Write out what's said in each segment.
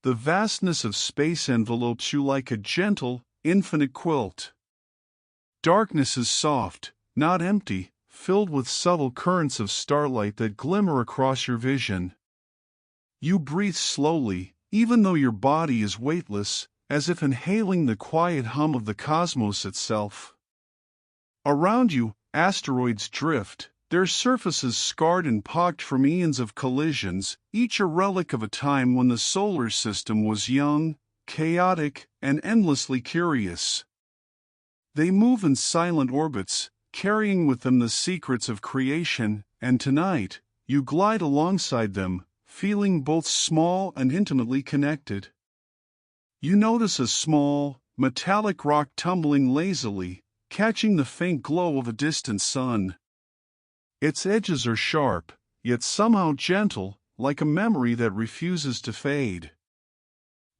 the vastness of space envelopes you like a gentle, infinite quilt. Darkness is soft, not empty, filled with subtle currents of starlight that glimmer across your vision. You breathe slowly, even though your body is weightless, as if inhaling the quiet hum of the cosmos itself. Around you, asteroids drift, their surfaces scarred and pocked from eons of collisions, each a relic of a time when the solar system was young, chaotic, and endlessly curious. They move in silent orbits, carrying with them the secrets of creation, and tonight, you glide alongside them, feeling both small and intimately connected. You notice a small, metallic rock tumbling lazily, catching the faint glow of a distant sun. Its edges are sharp, yet somehow gentle, like a memory that refuses to fade.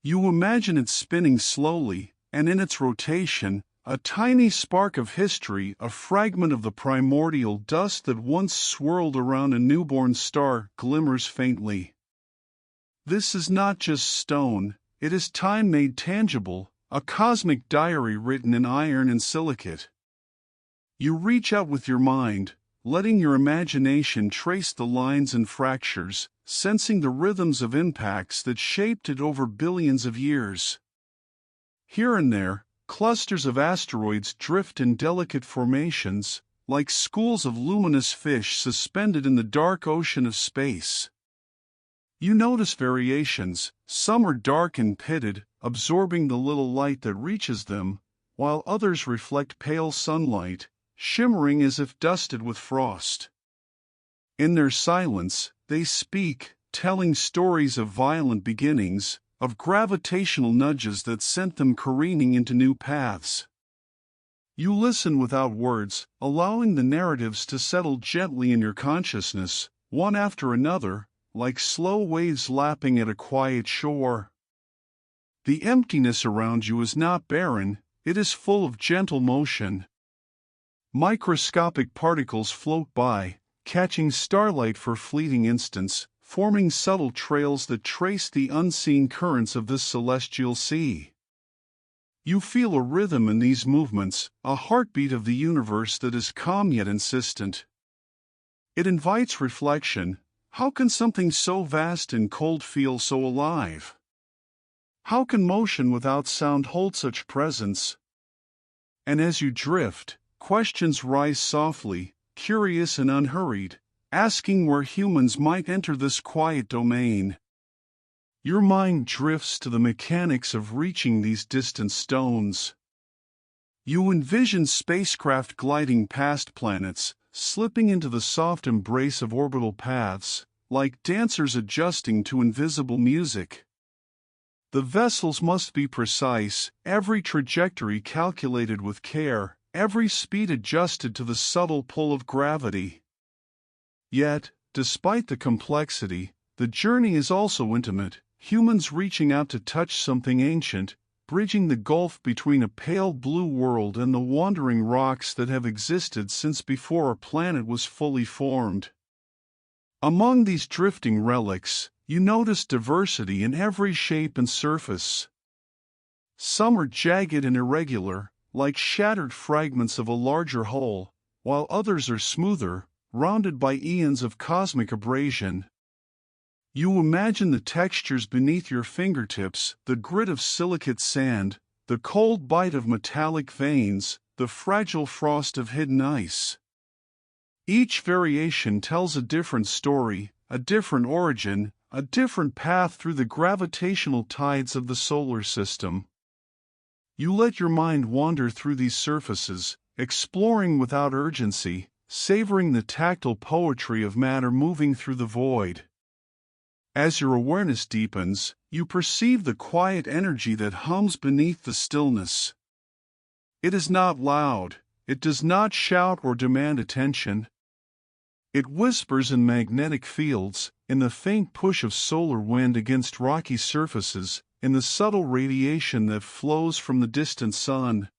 You imagine it spinning slowly, and in its rotation, a tiny spark of history, a fragment of the primordial dust that once swirled around a newborn star, glimmers faintly. This is not just stone, it is time made tangible, a cosmic diary written in iron and silicate. You reach out with your mind, letting your imagination trace the lines and fractures, sensing the rhythms of impacts that shaped it over billions of years. Here and there, clusters of asteroids drift in delicate formations, like schools of luminous fish suspended in the dark ocean of space. You notice variations, some are dark and pitted, absorbing the little light that reaches them, while others reflect pale sunlight, shimmering as if dusted with frost. In their silence, they speak, telling stories of violent beginnings, of gravitational nudges that sent them careening into new paths. You listen without words, allowing the narratives to settle gently in your consciousness, one after another, like slow waves lapping at a quiet shore. The emptiness around you is not barren, it is full of gentle motion. Microscopic particles float by, catching starlight for fleeting instants, forming subtle trails that trace the unseen currents of this celestial sea. You feel a rhythm in these movements, a heartbeat of the universe that is calm yet insistent. It invites reflection. How can something so vast and cold feel so alive? How can motion without sound hold such presence? And as you drift, questions rise softly, curious and unhurried, asking where humans might enter this quiet domain. Your mind drifts to the mechanics of reaching these distant stones. You envision spacecraft gliding past planets, slipping into the soft embrace of orbital paths, like dancers adjusting to invisible music. The vessels must be precise, every trajectory calculated with care, every speed adjusted to the subtle pull of gravity. Yet, despite the complexity, the journey is also intimate, humans reaching out to touch something ancient, bridging the gulf between a pale blue world and the wandering rocks that have existed since before our planet was fully formed. Among these drifting relics, you notice diversity in every shape and surface. Some are jagged and irregular, like shattered fragments of a larger whole, while others are smoother, rounded by eons of cosmic abrasion. You imagine the textures beneath your fingertips, the grit of silicate sand, the cold bite of metallic veins, the fragile frost of hidden ice. Each variation tells a different story, a different origin, a different path through the gravitational tides of the solar system. You let your mind wander through these surfaces, exploring without urgency, savoring the tactile poetry of matter moving through the void. As your awareness deepens, you perceive the quiet energy that hums beneath the stillness. It is not loud, it does not shout or demand attention. It whispers in magnetic fields, in the faint push of solar wind against rocky surfaces, in the subtle radiation that flows from the distant sun.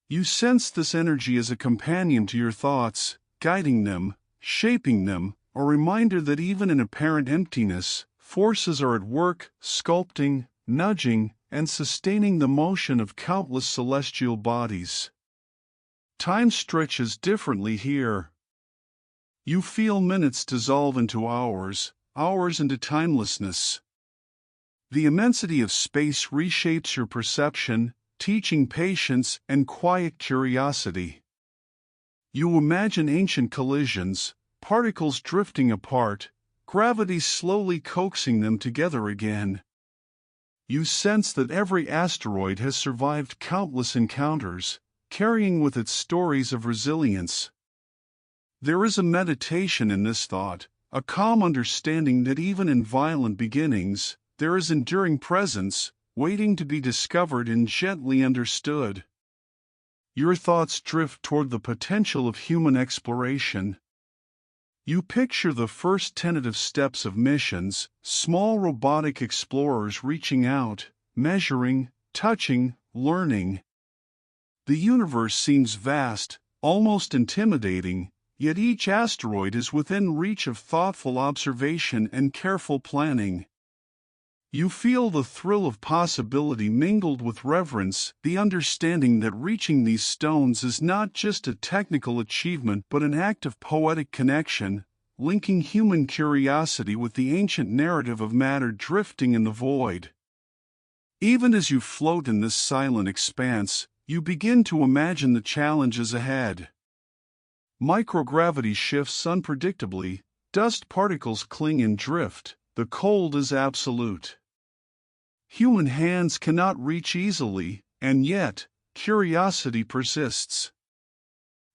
You sense this energy as a companion to your thoughts, guiding them, shaping them, a reminder that even in apparent emptiness, Forces are at work, sculpting, nudging, and sustaining the motion of countless celestial bodies. Time stretches differently here. You feel minutes dissolve into hours, hours into timelessness. The immensity of space reshapes your perception, teaching patience and quiet curiosity. You imagine ancient collisions, particles drifting apart, gravity slowly coaxing them together again. You sense that every asteroid has survived countless encounters, carrying with it stories of resilience. There is a meditation in this thought, a calm understanding that even in violent beginnings, there is enduring presence, waiting to be discovered and gently understood. Your thoughts drift toward the potential of human exploration. You picture the first tentative steps of missions, small robotic explorers reaching out, measuring, touching, learning. The universe seems vast, almost intimidating, yet each asteroid is within reach of thoughtful observation and careful planning. You feel the thrill of possibility mingled with reverence, the understanding that reaching these stones is not just a technical achievement but an act of poetic connection, linking human curiosity with the ancient narrative of matter drifting in the void. Even as you float in this silent expanse, you begin to imagine the challenges ahead. Microgravity shifts unpredictably, dust particles cling and drift, the cold is absolute. Human hands cannot reach easily, and yet, curiosity persists.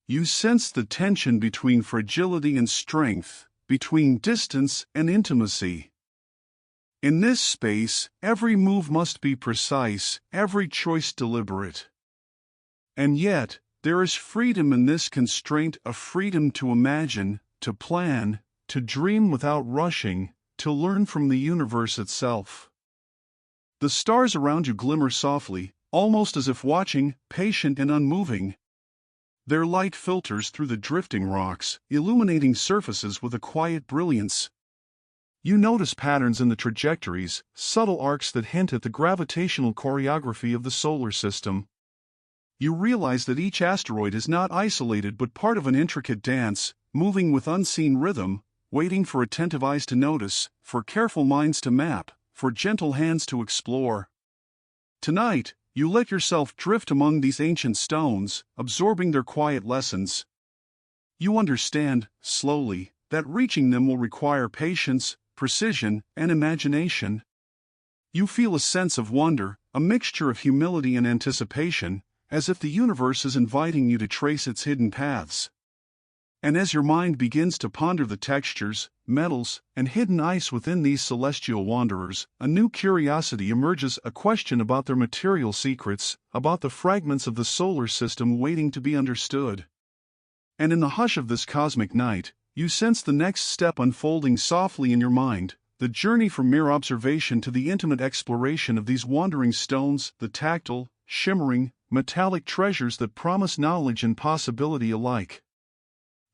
You sense the tension between fragility and strength, between distance and intimacy. In this space, every move must be precise, every choice deliberate. And yet, there is freedom in this constraint, a freedom to imagine, to plan, to dream without rushing, to learn from the universe itself. The stars around you glimmer softly, almost as if watching, patient and unmoving. Their light filters through the drifting rocks, illuminating surfaces with a quiet brilliance. You notice patterns in the trajectories, subtle arcs that hint at the gravitational choreography of the solar system. You realize that each asteroid is not isolated but part of an intricate dance, moving with unseen rhythm, waiting for attentive eyes to notice, for careful minds to map, for gentle hands to explore. Tonight, you let yourself drift among these ancient stones, absorbing their quiet lessons. You understand, slowly, that reaching them will require patience, precision, and imagination. You feel a sense of wonder, a mixture of humility and anticipation, as if the universe is inviting you to trace its hidden paths. And as your mind begins to ponder the textures, metals, and hidden ice within these celestial wanderers, a new curiosity emerges, a question about their material secrets, about the fragments of the solar system waiting to be understood. And in the hush of this cosmic night, you sense the next step unfolding softly in your mind, the journey from mere observation to the intimate exploration of these wandering stones, the tactile, shimmering, metallic treasures that promise knowledge and possibility alike.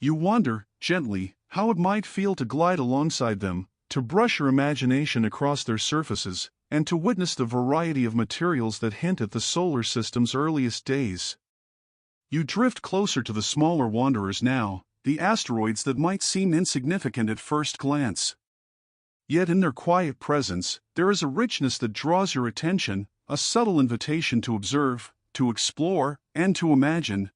You wonder, gently, how it might feel to glide alongside them, to brush your imagination across their surfaces, and to witness the variety of materials that hint at the solar system's earliest days. You drift closer to the smaller wanderers now, the asteroids that might seem insignificant at first glance. Yet in their quiet presence, there is a richness that draws your attention, a subtle invitation to observe, to explore, and to imagine.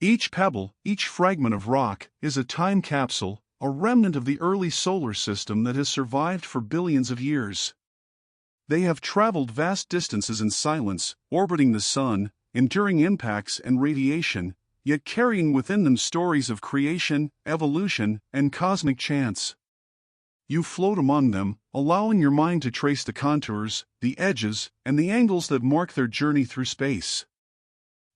Each pebble, each fragment of rock, is a time capsule, a remnant of the early solar system that has survived for billions of years. They have traveled vast distances in silence, orbiting the sun, enduring impacts and radiation, yet carrying within them stories of creation, evolution, and cosmic chance. You float among them, allowing your mind to trace the contours, the edges, and the angles that mark their journey through space.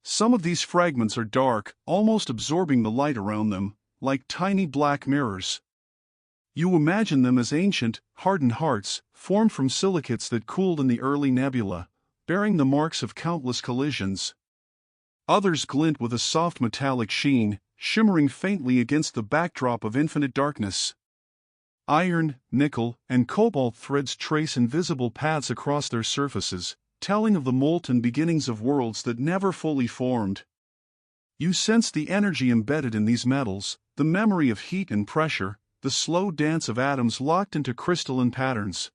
Some of these fragments are dark, almost absorbing the light around them, like tiny black mirrors. You imagine them as ancient, hardened hearts, formed from silicates that cooled in the early nebula, bearing the marks of countless collisions. Others glint with a soft metallic sheen, shimmering faintly against the backdrop of infinite darkness. Iron, nickel, and cobalt threads trace invisible paths across their surfaces, telling of the molten beginnings of worlds that never fully formed. You sense the energy embedded in these metals, the memory of heat and pressure, the slow dance of atoms locked into crystalline patterns.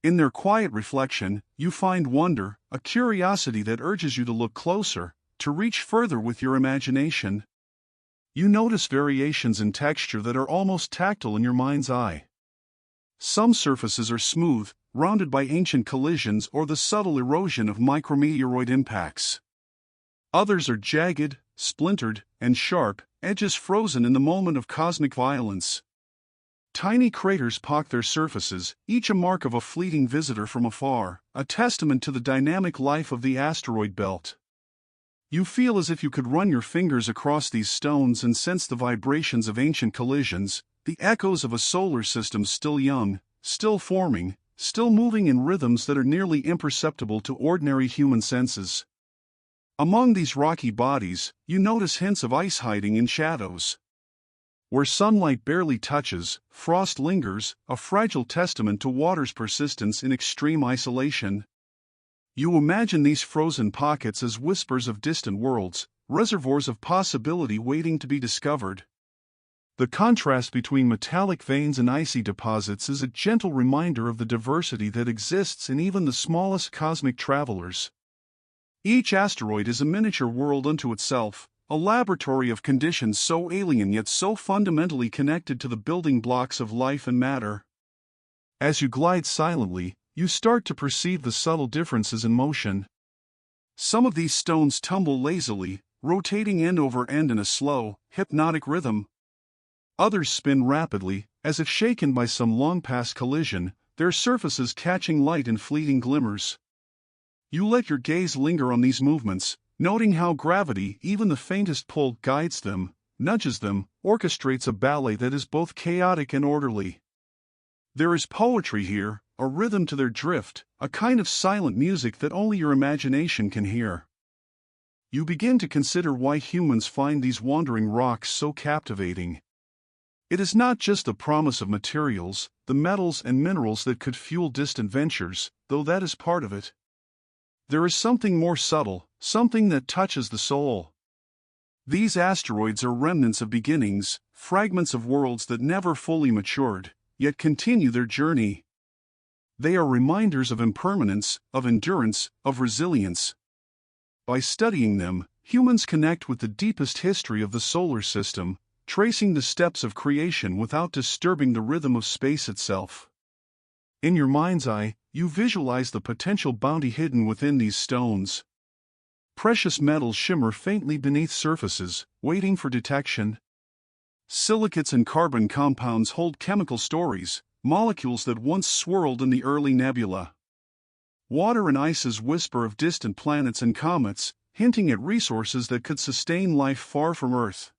In their quiet reflection, you find wonder, a curiosity that urges you to look closer, to reach further with your imagination. You notice variations in texture that are almost tactile in your mind's eye. Some surfaces are smooth, rounded by ancient collisions or the subtle erosion of micrometeoroid impacts. Others are jagged, splintered, and sharp, edges frozen in the moment of cosmic violence. Tiny craters pock their surfaces, each a mark of a fleeting visitor from afar, a testament to the dynamic life of the asteroid belt. You feel as if you could run your fingers across these stones and sense the vibrations of ancient collisions, the echoes of a solar system still young, still forming, still moving in rhythms that are nearly imperceptible to ordinary human senses. Among these rocky bodies, you notice hints of ice hiding in shadows. Where sunlight barely touches, frost lingers, a fragile testament to water's persistence in extreme isolation. You imagine these frozen pockets as whispers of distant worlds, reservoirs of possibility waiting to be discovered. The contrast between metallic veins and icy deposits is a gentle reminder of the diversity that exists in even the smallest cosmic travelers. Each asteroid is a miniature world unto itself, a laboratory of conditions so alien yet so fundamentally connected to the building blocks of life and matter. As you glide silently, you start to perceive the subtle differences in motion. Some of these stones tumble lazily, rotating end over end in a slow, hypnotic rhythm. Others spin rapidly, as if shaken by some long-past collision, their surfaces catching light in fleeting glimmers. You let your gaze linger on these movements, noting how gravity, even the faintest pull, guides them, nudges them, orchestrates a ballet that is both chaotic and orderly. There is poetry here, a rhythm to their drift, a kind of silent music that only your imagination can hear. You begin to consider why humans find these wandering rocks so captivating. It is not just the promise of materials, the metals and minerals that could fuel distant ventures, though that is part of it. There is something more subtle, something that touches the soul. These asteroids are remnants of beginnings, fragments of worlds that never fully matured, yet continue their journey. They are reminders of impermanence, of endurance, of resilience. By studying them, humans connect with the deepest history of the solar system, tracing the steps of creation without disturbing the rhythm of space itself. In your mind's eye, you visualize the potential bounty hidden within these stones. Precious metals shimmer faintly beneath surfaces, waiting for detection. Silicates and carbon compounds hold chemical stories, molecules that once swirled in the early nebula. Water and ices whisper of distant planets and comets, hinting at resources that could sustain life far from Earth.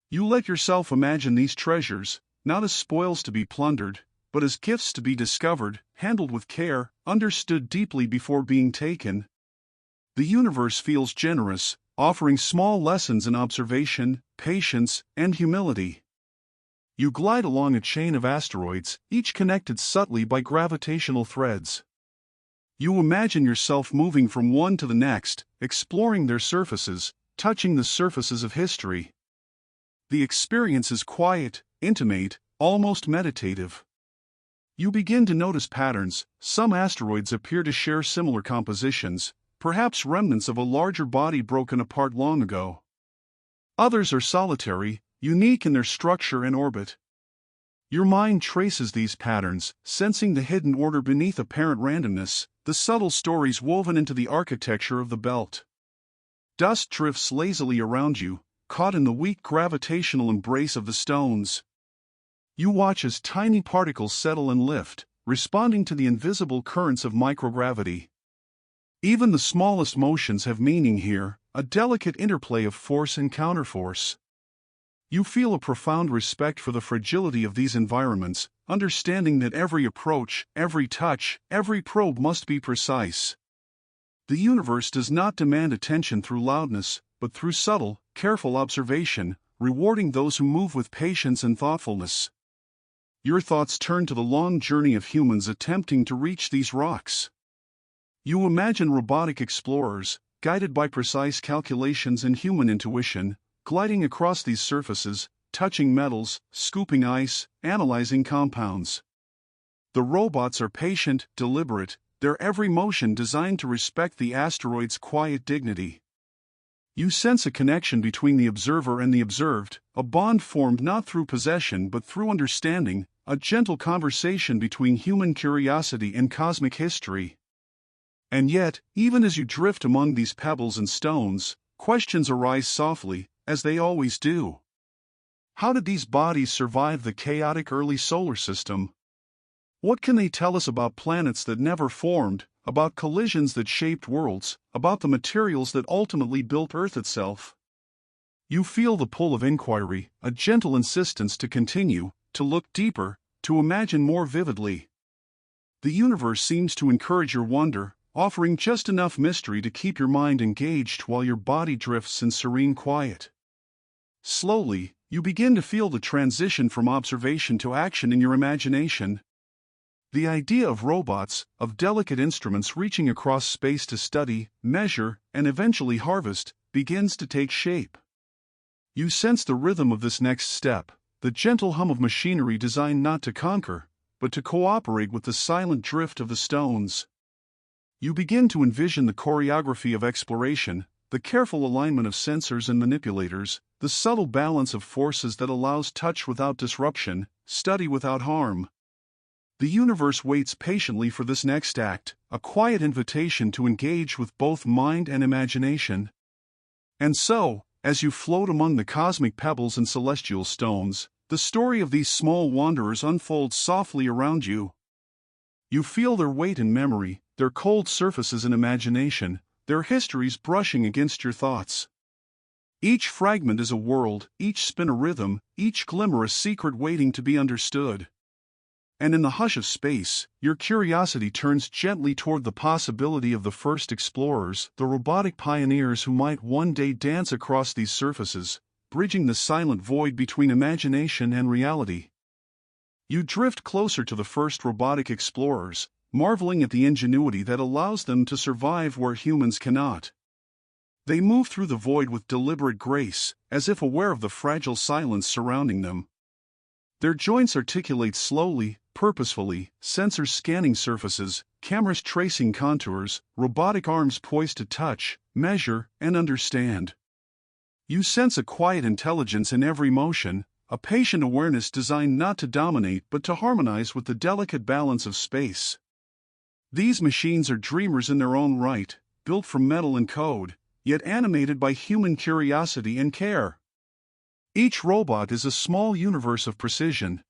You let yourself imagine these treasures, not as spoils to be plundered, but as gifts to be discovered, handled with care, understood deeply before being taken. The universe feels generous, offering small lessons in observation, patience, and humility. You glide along a chain of asteroids, each connected subtly by gravitational threads. You imagine yourself moving from one to the next, exploring their surfaces, touching the surfaces of history. The experience is quiet, intimate, almost meditative. You begin to notice patterns. Some asteroids appear to share similar compositions, perhaps remnants of a larger body broken apart long ago. Others are solitary, unique in their structure and orbit. Your mind traces these patterns, sensing the hidden order beneath apparent randomness, the subtle stories woven into the architecture of the belt. Dust drifts lazily around you, caught in the weak gravitational embrace of the stones. You watch as tiny particles settle and lift, responding to the invisible currents of microgravity. Even the smallest motions have meaning here, a delicate interplay of force and counterforce. You feel a profound respect for the fragility of these environments, understanding that every approach, every touch, every probe must be precise. The universe does not demand attention through loudness, but through subtle, careful observation, rewarding those who move with patience and thoughtfulness. Your thoughts turn to the long journey of humans attempting to reach these rocks. You imagine robotic explorers, guided by precise calculations and human intuition, gliding across these surfaces, touching metals, scooping ice, analyzing compounds. The robots are patient, deliberate, their every motion designed to respect the asteroid's quiet dignity. You sense a connection between the observer and the observed, a bond formed not through possession but through understanding, a gentle conversation between human curiosity and cosmic history. And yet, even as you drift among these pebbles and stones, questions arise softly, as they always do. How did these bodies survive the chaotic early solar system? What can they tell us about planets that never formed, about collisions that shaped worlds, about the materials that ultimately built Earth itself? You feel the pull of inquiry, a gentle insistence to continue, to look deeper, to imagine more vividly. The universe seems to encourage your wonder, offering just enough mystery to keep your mind engaged while your body drifts in serene quiet. Slowly, you begin to feel the transition from observation to action in your imagination. The idea of robots, of delicate instruments reaching across space to study, measure, and eventually harvest, begins to take shape. You sense the rhythm of this next step, the gentle hum of machinery designed not to conquer, but to cooperate with the silent drift of the stones. You begin to envision the choreography of exploration, the careful alignment of sensors and manipulators, the subtle balance of forces that allows touch without disruption, study without harm. The universe waits patiently for this next act, a quiet invitation to engage with both mind and imagination. And so, as you float among the cosmic pebbles and celestial stones, the story of these small wanderers unfolds softly around you. You feel their weight in memory, their cold surfaces in imagination, their histories brushing against your thoughts. Each fragment is a world, each spin a rhythm, each glimmer a secret waiting to be understood. And in the hush of space, your curiosity turns gently toward the possibility of the first explorers, the robotic pioneers who might one day dance across these surfaces, bridging the silent void between imagination and reality. You drift closer to the first robotic explorers, marveling at the ingenuity that allows them to survive where humans cannot. They move through the void with deliberate grace, as if aware of the fragile silence surrounding them. Their joints articulate slowly, purposefully, sensors scanning surfaces, cameras tracing contours, robotic arms poised to touch, measure, and understand. You sense a quiet intelligence in every motion, a patient awareness designed not to dominate but to harmonize with the delicate balance of space. These machines are dreamers in their own right, built from metal and code, yet animated by human curiosity and care. Each robot is a small universe of precision.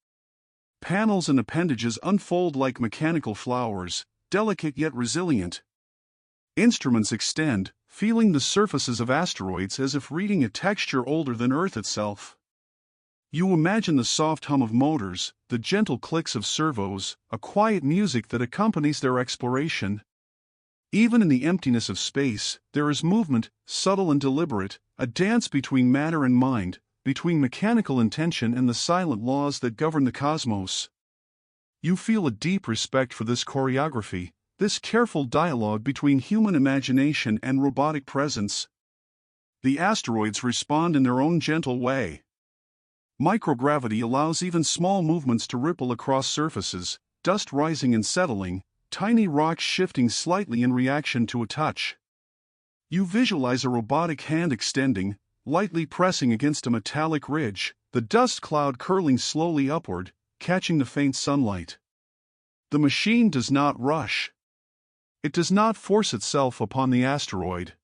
Panels and appendages unfold like mechanical flowers, delicate yet resilient. Instruments extend, feeling the surfaces of asteroids as if reading a texture older than Earth itself. You imagine the soft hum of motors, the gentle clicks of servos, a quiet music that accompanies their exploration. Even in the emptiness of space, there is movement, subtle and deliberate, a dance between matter and mind, between mechanical intention and the silent laws that govern the cosmos. You feel a deep respect for this choreography, this careful dialogue between human imagination and robotic presence. The asteroids respond in their own gentle way. Microgravity allows even small movements to ripple across surfaces, dust rising and settling, tiny rocks shifting slightly in reaction to a touch. You visualize a robotic hand extending, lightly pressing against a metallic ridge, the dust cloud curling slowly upward, catching the faint sunlight. The machine does not rush. It does not force itself upon the asteroid.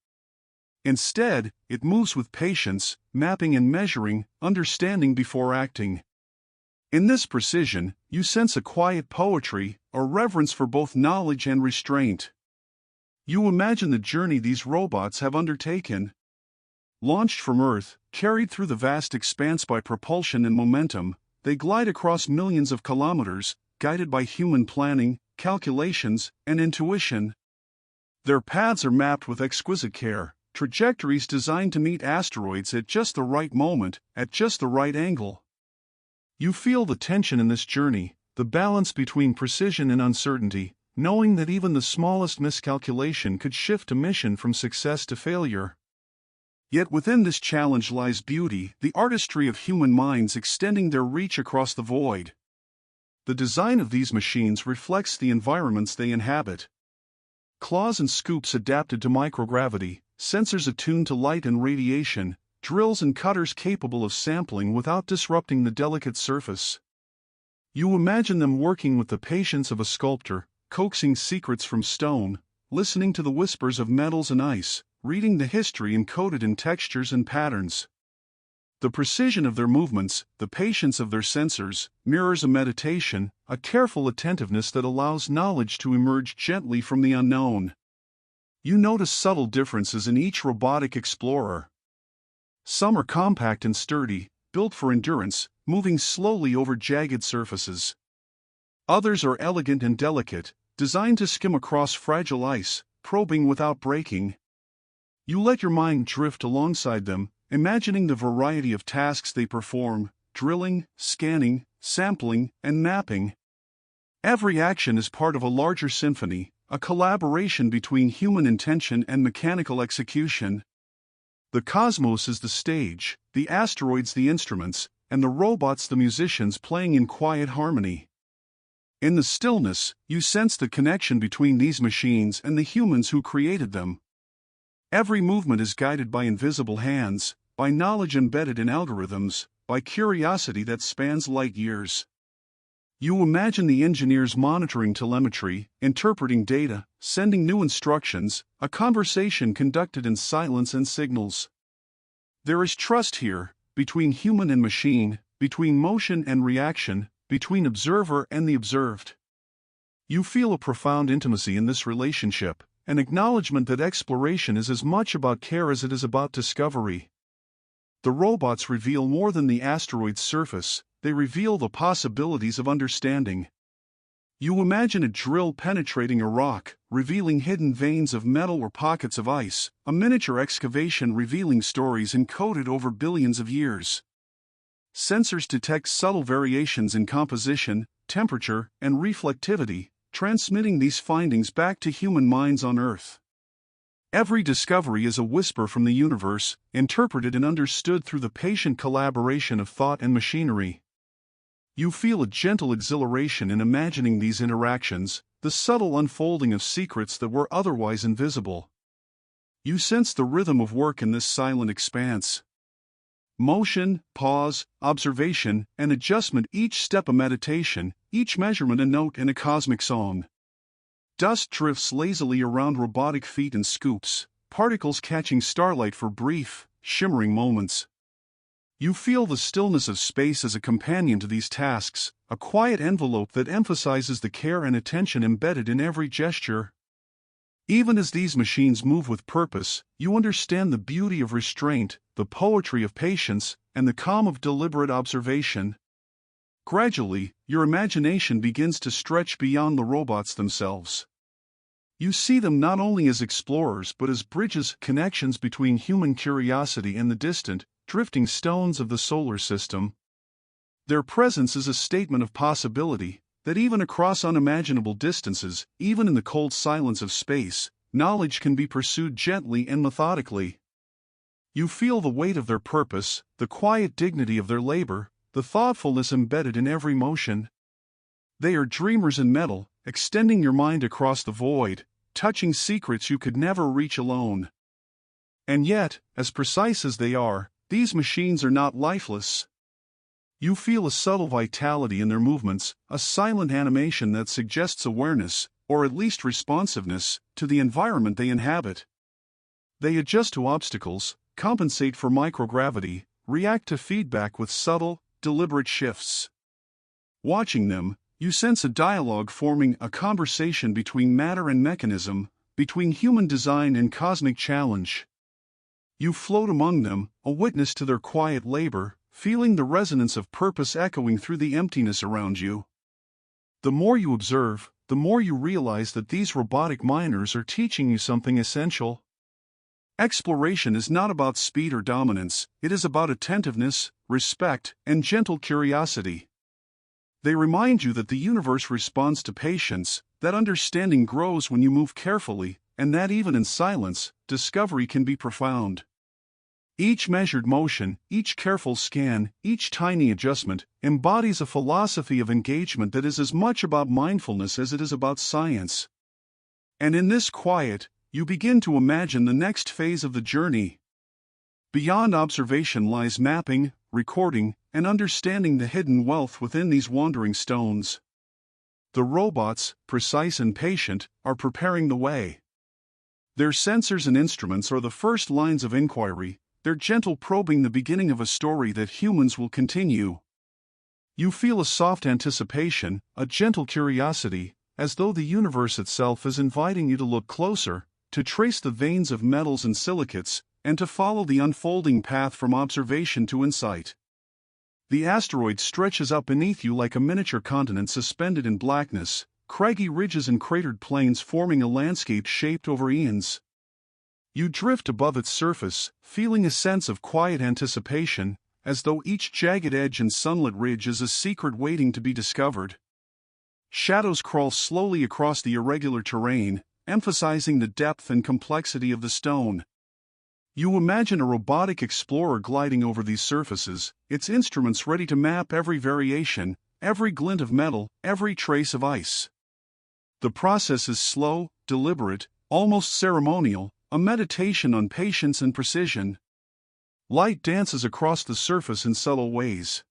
Instead, it moves with patience, mapping and measuring, understanding before acting. In this precision, you sense a quiet poetry, a reverence for both knowledge and restraint. You imagine the journey these robots have undertaken. Launched from Earth, carried through the vast expanse by propulsion and momentum, they glide across millions of kilometers, guided by human planning, calculations, and intuition. Their paths are mapped with exquisite care, trajectories designed to meet asteroids at just the right moment, at just the right angle. You feel the tension in this journey, the balance between precision and uncertainty, knowing that even the smallest miscalculation could shift a mission from success to failure. Yet within this challenge lies beauty, the artistry of human minds extending their reach across the void. The design of these machines reflects the environments they inhabit. Claws and scoops adapted to microgravity, sensors attuned to light and radiation, drills and cutters capable of sampling without disrupting the delicate surface. You imagine them working with the patience of a sculptor, coaxing secrets from stone, listening to the whispers of metals and ice, reading the history encoded in textures and patterns. The precision of their movements, the patience of their sensors, mirrors a meditation, a careful attentiveness that allows knowledge to emerge gently from the unknown. You notice subtle differences in each robotic explorer. Some are compact and sturdy, built for endurance, moving slowly over jagged surfaces. Others are elegant and delicate, designed to skim across fragile ice, probing without breaking. You let your mind drift alongside them, imagining the variety of tasks they perform: drilling, scanning, sampling, and mapping. Every action is part of a larger symphony, a collaboration between human intention and mechanical execution. The cosmos is the stage, the asteroids the instruments, and the robots the musicians playing in quiet harmony. In the stillness, you sense the connection between these machines and the humans who created them. Every movement is guided by invisible hands, by knowledge embedded in algorithms, by curiosity that spans light years. You imagine the engineers monitoring telemetry, interpreting data, sending new instructions, a conversation conducted in silence and signals. There is trust here, between human and machine, between motion and reaction, between observer and the observed. You feel a profound intimacy in this relationship, an acknowledgement that exploration is as much about care as it is about discovery. The robots reveal more than the asteroid's surface, they reveal the possibilities of understanding. You imagine a drill penetrating a rock, revealing hidden veins of metal or pockets of ice, a miniature excavation revealing stories encoded over billions of years. Sensors detect subtle variations in composition, temperature, and reflectivity, transmitting these findings back to human minds on Earth. Every discovery is a whisper from the universe, interpreted and understood through the patient collaboration of thought and machinery. You feel a gentle exhilaration in imagining these interactions, the subtle unfolding of secrets that were otherwise invisible. You sense the rhythm of work in this silent expanse. Motion, pause, observation, and adjustment, each step a meditation, each measurement a note in a cosmic song. Dust drifts lazily around robotic feet and scoops, particles catching starlight for brief, shimmering moments. You feel the stillness of space as a companion to these tasks, a quiet envelope that emphasizes the care and attention embedded in every gesture. Even as these machines move with purpose, you understand the beauty of restraint, the poetry of patience, and the calm of deliberate observation. Gradually, your imagination begins to stretch beyond the robots themselves. You see them not only as explorers but as bridges, connections between human curiosity and the distant, drifting stones of the solar system. Their presence is a statement of possibility, that even across unimaginable distances, even in the cold silence of space, knowledge can be pursued gently and methodically. You feel the weight of their purpose, the quiet dignity of their labor, the thoughtfulness embedded in every motion. They are dreamers in metal, extending your mind across the void, touching secrets you could never reach alone. And yet, as precise as they are, these machines are not lifeless. You feel a subtle vitality in their movements, a silent animation that suggests awareness, or at least responsiveness, to the environment they inhabit. They adjust to obstacles, compensate for microgravity, react to feedback with subtle, deliberate shifts. Watching them, you sense a dialogue forming, a conversation between matter and mechanism, between human design and cosmic challenge. You float among them, a witness to their quiet labor, feeling the resonance of purpose echoing through the emptiness around you. The more you observe, the more you realize that these robotic miners are teaching you something essential. Exploration is not about speed or dominance, it is about attentiveness, respect, and gentle curiosity. They remind you that the universe responds to patience, that understanding grows when you move carefully, and that even in silence, discovery can be profound. Each measured motion, each careful scan, each tiny adjustment, embodies a philosophy of engagement that is as much about mindfulness as it is about science. And in this quiet, you begin to imagine the next phase of the journey. Beyond observation lies mapping, recording, and understanding the hidden wealth within these wandering stones. The robots, precise and patient, are preparing the way. Their sensors and instruments are the first lines of inquiry, their gentle probing the beginning of a story that humans will continue. You feel a soft anticipation, a gentle curiosity, as though the universe itself is inviting you to look closer, to trace the veins of metals and silicates, and to follow the unfolding path from observation to insight. The asteroid stretches up beneath you like a miniature continent suspended in blackness, craggy ridges and cratered plains forming a landscape shaped over eons. You drift above its surface, feeling a sense of quiet anticipation, as though each jagged edge and sunlit ridge is a secret waiting to be discovered. Shadows crawl slowly across the irregular terrain, emphasizing the depth and complexity of the stone. You imagine a robotic explorer gliding over these surfaces, its instruments ready to map every variation, every glint of metal, every trace of ice. The process is slow, deliberate, almost ceremonial, a meditation on patience and precision. Light dances across the surface in subtle ways.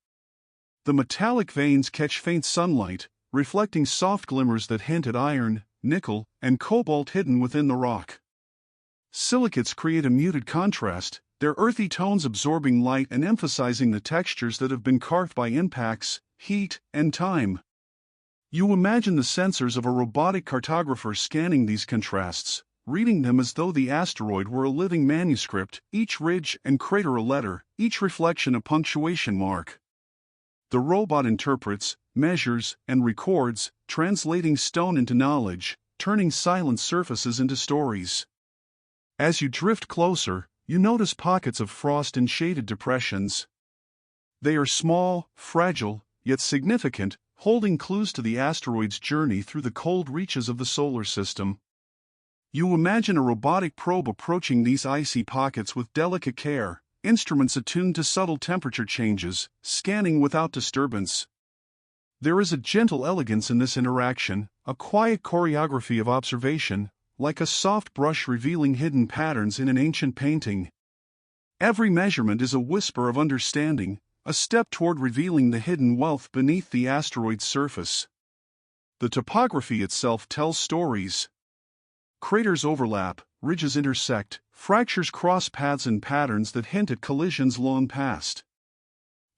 The metallic veins catch faint sunlight, reflecting soft glimmers that hint at iron, nickel, and cobalt hidden within the rock. Silicates create a muted contrast, their earthy tones absorbing light and emphasizing the textures that have been carved by impacts, heat, and time. You imagine the sensors of a robotic cartographer scanning these contrasts, reading them as though the asteroid were a living manuscript, each ridge and crater a letter, each reflection a punctuation mark. The robot interprets, measures, and records, translating stone into knowledge, turning silent surfaces into stories. As you drift closer, you notice pockets of frost and shaded depressions. They are small, fragile, yet significant, holding clues to the asteroid's journey through the cold reaches of the solar system. You imagine a robotic probe approaching these icy pockets with delicate care, instruments attuned to subtle temperature changes, scanning without disturbance. There is a gentle elegance in this interaction, a quiet choreography of observation, like a soft brush revealing hidden patterns in an ancient painting. Every measurement is a whisper of understanding, a step toward revealing the hidden wealth beneath the asteroid's surface. The topography itself tells stories. Craters overlap, ridges intersect, fractures cross paths in patterns that hint at collisions long past.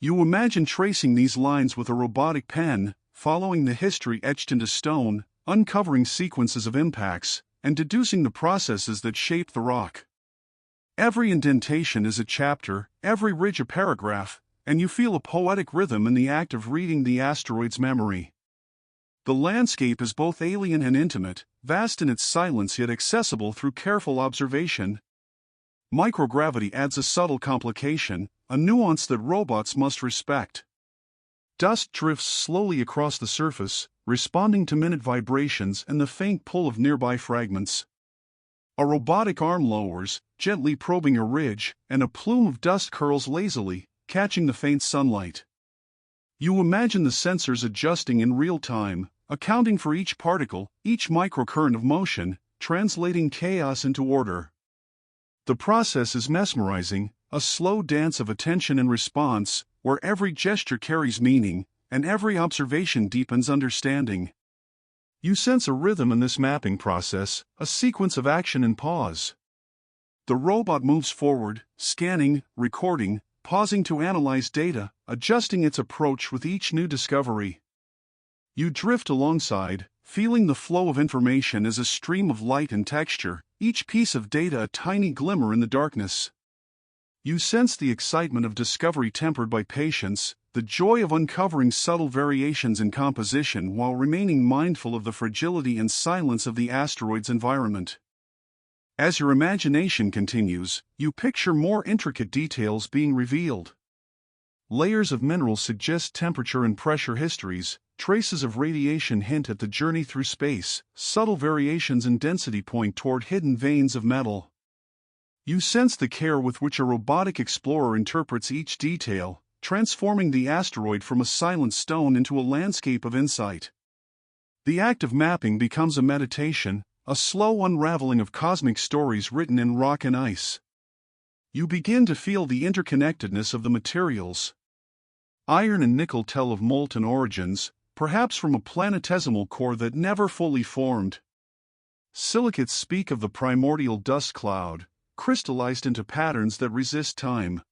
You imagine tracing these lines with a robotic pen, following the history etched into stone, uncovering sequences of impacts, and deducing the processes that shape the rock. Every indentation is a chapter, every ridge a paragraph, and you feel a poetic rhythm in the act of reading the asteroid's memory. The landscape is both alien and intimate, vast in its silence yet accessible through careful observation. Microgravity adds a subtle complication, a nuance that robots must respect. Dust drifts slowly across the surface, responding to minute vibrations and the faint pull of nearby fragments. A robotic arm lowers, gently probing a ridge, and a plume of dust curls lazily, catching the faint sunlight. You imagine the sensors adjusting in real time, accounting for each particle, each microcurrent of motion, translating chaos into order. The process is mesmerizing, a slow dance of attention and response, where every gesture carries meaning, and every observation deepens understanding. You sense a rhythm in this mapping process, a sequence of action and pause. The robot moves forward, scanning, recording, pausing to analyze data, adjusting its approach with each new discovery. You drift alongside, feeling the flow of information as a stream of light and texture, each piece of data a tiny glimmer in the darkness. You sense the excitement of discovery tempered by patience, the joy of uncovering subtle variations in composition while remaining mindful of the fragility and silence of the asteroid's environment. As your imagination continues, you picture more intricate details being revealed. layers of minerals suggest temperature and pressure histories, traces of radiation hint at the journey through space, subtle variations in density point toward hidden veins of metal. You sense the care with which a robotic explorer interprets each detail, transforming the asteroid from a silent stone into a landscape of insight. The act of mapping becomes a meditation, a slow unraveling of cosmic stories written in rock and ice. You begin to feel the interconnectedness of the materials. Iron and nickel tell of molten origins, perhaps from a planetesimal core that never fully formed. Silicates speak of the primordial dust cloud, crystallized into patterns that resist time.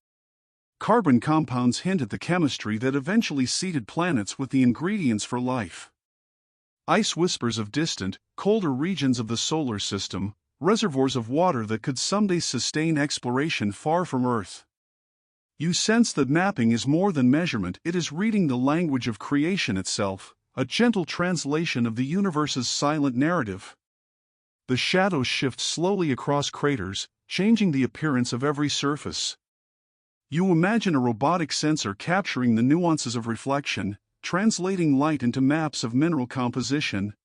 Carbon compounds hint at the chemistry that eventually seeded planets with the ingredients for life. Ice whispers of distant, colder regions of the solar system, reservoirs of water that could someday sustain exploration far from Earth. You sense that mapping is more than measurement, it is reading the language of creation itself, a gentle translation of the universe's silent narrative. The shadows shift slowly across craters, changing the appearance of every surface. You imagine a robotic sensor capturing the nuances of reflection, translating light into maps of mineral composition.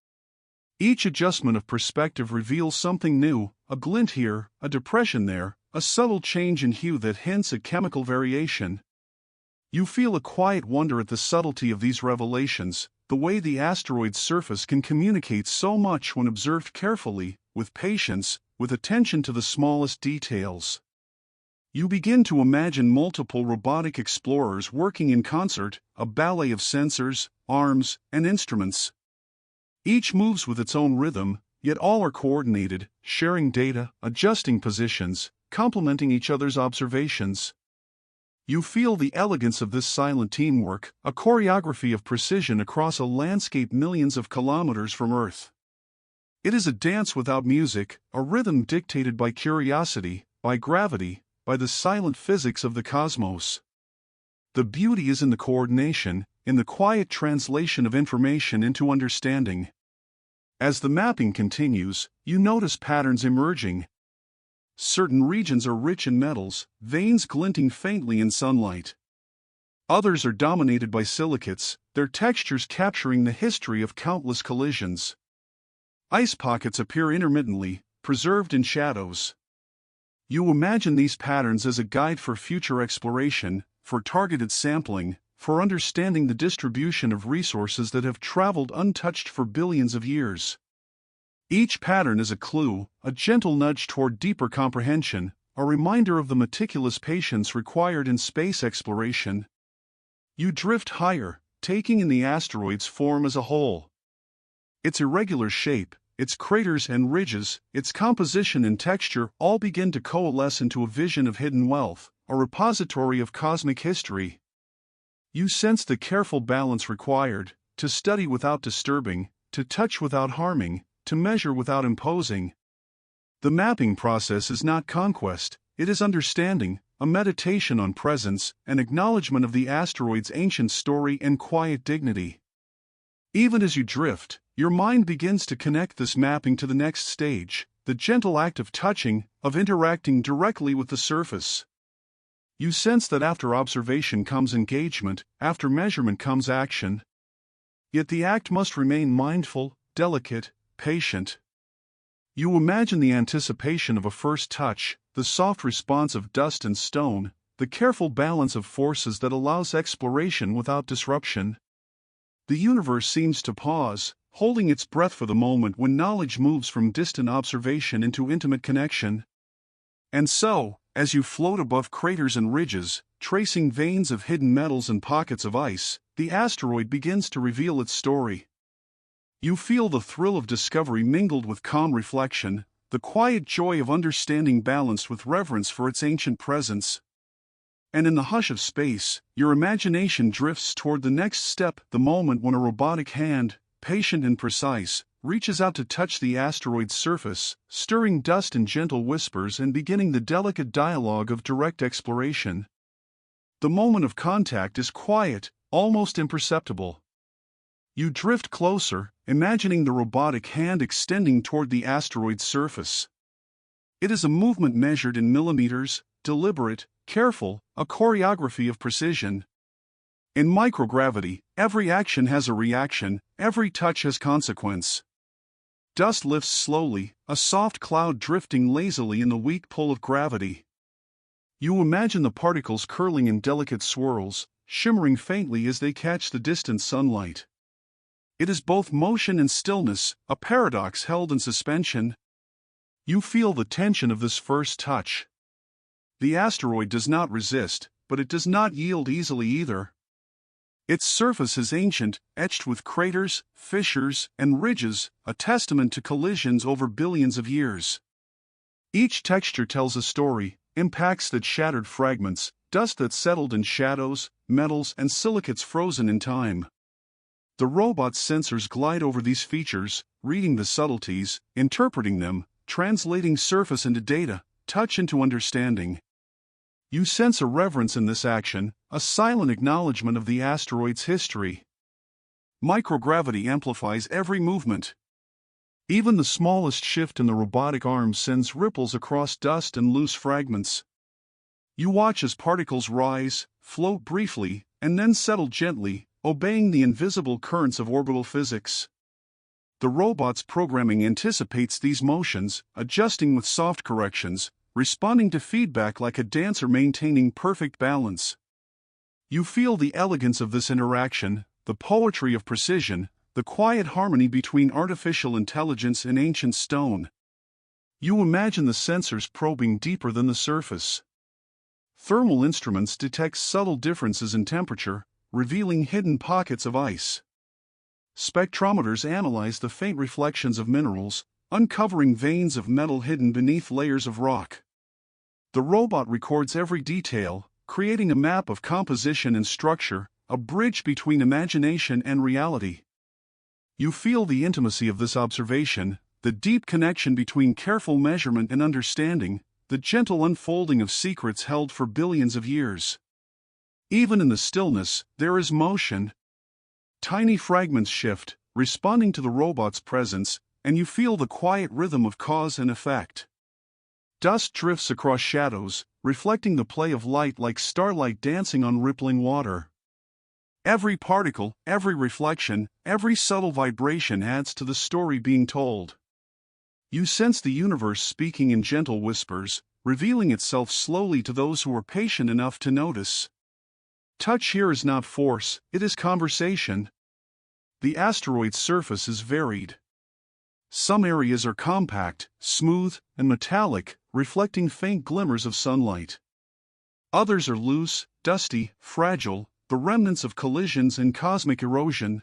Each adjustment of perspective reveals something new, a glint here, a depression there, a subtle change in hue that hints at chemical variation. You feel a quiet wonder at the subtlety of these revelations, the way the asteroid's surface can communicate so much when observed carefully, with patience, with attention to the smallest details. You begin to imagine multiple robotic explorers working in concert, a ballet of sensors, arms, and instruments. Each moves with its own rhythm, yet all are coordinated, sharing data, adjusting positions, complementing each other's observations. You feel the elegance of this silent teamwork, a choreography of precision across a landscape millions of kilometers from Earth. It is a dance without music, a rhythm dictated by curiosity, by gravity, by the silent physics of the cosmos. The beauty is in the coordination, in the quiet translation of information into understanding. As the mapping continues, you notice patterns emerging. Certain regions are rich in metals, veins glinting faintly in sunlight. Others are dominated by silicates, their textures capturing the history of countless collisions. Ice pockets appear intermittently, preserved in shadows. You imagine these patterns as a guide for future exploration, for targeted sampling, for understanding the distribution of resources that have traveled untouched for billions of years. Each pattern is a clue, a gentle nudge toward deeper comprehension, a reminder of the meticulous patience required in space exploration. You drift higher, taking in the asteroid's form as a whole. Its irregular shape, its craters and ridges, its composition and texture all begin to coalesce into a vision of hidden wealth, a repository of cosmic history. You sense the careful balance required, to study without disturbing, to touch without harming, to measure without imposing. The mapping process is not conquest, it is understanding, a meditation on presence, an acknowledgement of the asteroid's ancient story and quiet dignity. Even as you drift, your mind begins to connect this mapping to the next stage, the gentle act of touching, of interacting directly with the surface. You sense that after observation comes engagement, after measurement comes action. Yet the act must remain mindful, delicate, patient. You imagine the anticipation of a first touch, the soft response of dust and stone, the careful balance of forces that allows exploration without disruption. The universe seems to pause, holding its breath for the moment when knowledge moves from distant observation into intimate connection. And so, as you float above craters and ridges, tracing veins of hidden metals and pockets of ice, the asteroid begins to reveal its story. You feel the thrill of discovery mingled with calm reflection, the quiet joy of understanding balanced with reverence for its ancient presence. And in the hush of space, your imagination drifts toward the next step, the moment when a robotic hand, patient and precise, reaches out to touch the asteroid's surface, stirring dust in gentle whispers and beginning the delicate dialogue of direct exploration. The moment of contact is quiet, almost imperceptible. You drift closer, imagining the robotic hand extending toward the asteroid's surface. It is a movement measured in millimeters, deliberate, careful, a choreography of precision. In microgravity, every action has a reaction, every touch has consequence. Dust lifts slowly, a soft cloud drifting lazily in the weak pull of gravity. You imagine the particles curling in delicate swirls, shimmering faintly as they catch the distant sunlight. It is both motion and stillness, a paradox held in suspension. You feel the tension of this first touch. The asteroid does not resist, but it does not yield easily either. Its surface is ancient, etched with craters, fissures, and ridges, a testament to collisions over billions of years. Each texture tells a story, impacts that shattered fragments, dust that settled in shadows, metals and silicates frozen in time. The robot's sensors glide over these features, reading the subtleties, interpreting them, translating surface into data, touch into understanding. You sense a reverence in this action, a silent acknowledgement of the asteroid's history. Microgravity amplifies every movement. Even the smallest shift in the robotic arm sends ripples across dust and loose fragments. You watch as particles rise, float briefly, and then settle gently, obeying the invisible currents of orbital physics. The robot's programming anticipates these motions, adjusting with soft corrections, responding to feedback like a dancer maintaining perfect balance. You feel the elegance of this interaction, the poetry of precision, the quiet harmony between artificial intelligence and ancient stone. You imagine the sensors probing deeper than the surface. Thermal instruments detect subtle differences in temperature, revealing hidden pockets of ice. Spectrometers analyze the faint reflections of minerals, uncovering veins of metal hidden beneath layers of rock. The robot records every detail, creating a map of composition and structure, a bridge between imagination and reality. You feel the intimacy of this observation, the deep connection between careful measurement and understanding, the gentle unfolding of secrets held for billions of years. Even in the stillness, there is motion. Tiny fragments shift, responding to the robot's presence, and you feel the quiet rhythm of cause and effect. Dust drifts across shadows, reflecting the play of light like starlight dancing on rippling water. Every particle, every reflection, every subtle vibration adds to the story being told. You sense the universe speaking in gentle whispers, revealing itself slowly to those who are patient enough to notice. Touch here is not force, it is conversation. The asteroid's surface is varied. Some areas are compact, smooth, and metallic, reflecting faint glimmers of sunlight. Others are loose, dusty, fragile, the remnants of collisions and cosmic erosion.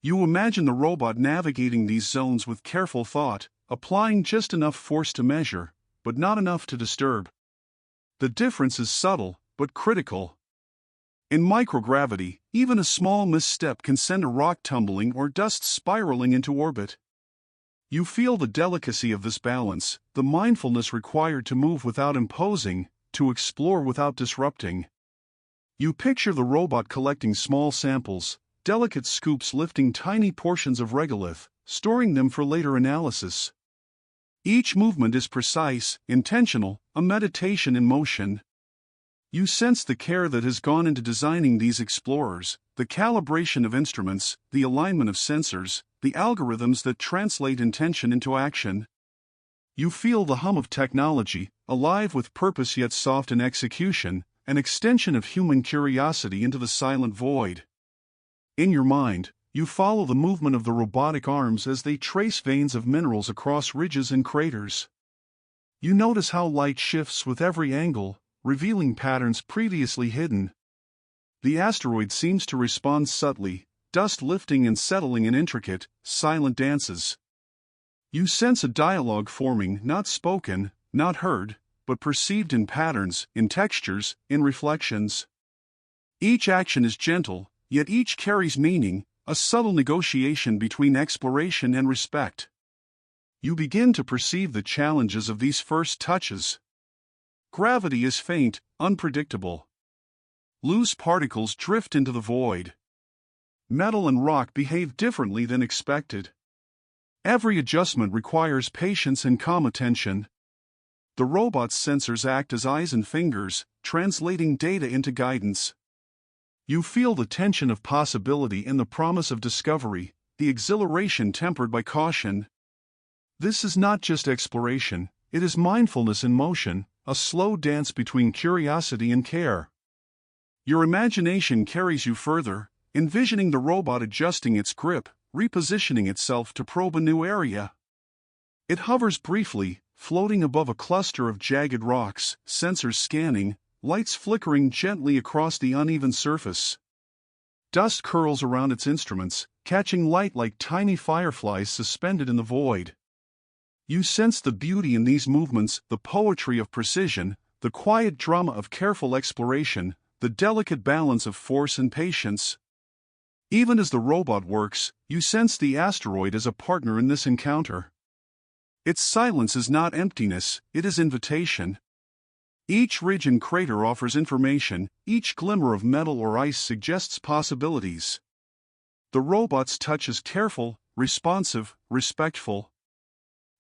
You imagine the robot navigating these zones with careful thought, applying just enough force to measure, but not enough to disturb. The difference is subtle, but critical. In microgravity, even a small misstep can send a rock tumbling or dust spiraling into orbit. You feel the delicacy of this balance, the mindfulness required to move without imposing, to explore without disrupting. You picture the robot collecting small samples, delicate scoops lifting tiny portions of regolith, storing them for later analysis. Each movement is precise, intentional, a meditation in motion. You sense the care that has gone into designing these explorers, the calibration of instruments, the alignment of sensors, the algorithms that translate intention into action. You feel the hum of technology, alive with purpose yet soft in execution, an extension of human curiosity into the silent void. In your mind, you follow the movement of the robotic arms as they trace veins of minerals across ridges and craters. You notice how light shifts with every angle, revealing patterns previously hidden. The asteroid seems to respond subtly, dust lifting and settling in intricate, silent dances. You sense a dialogue forming, not spoken, not heard, but perceived in patterns, in textures, in reflections. Each action is gentle, yet each carries meaning, a subtle negotiation between exploration and respect. You begin to perceive the challenges of these first touches. Gravity is faint, unpredictable. Loose particles drift into the void. Metal and rock behave differently than expected. Every adjustment requires patience and calm attention. The robot's sensors act as eyes and fingers, translating data into guidance. You feel the tension of possibility and the promise of discovery, the exhilaration tempered by caution. This is not just exploration, it is mindfulness in motion, a slow dance between curiosity and care. Your imagination carries you further, envisioning the robot adjusting its grip, repositioning itself to probe a new area. It hovers briefly, floating above a cluster of jagged rocks, sensors scanning, lights flickering gently across the uneven surface. Dust curls around its instruments, catching light like tiny fireflies suspended in the void. You sense the beauty in these movements, the poetry of precision, the quiet drama of careful exploration, the delicate balance of force and patience. Even as the robot works, you sense the asteroid as a partner in this encounter. Its silence is not emptiness, it is invitation. Each ridge and crater offers information, each glimmer of metal or ice suggests possibilities. The robot's touch is careful, responsive, respectful.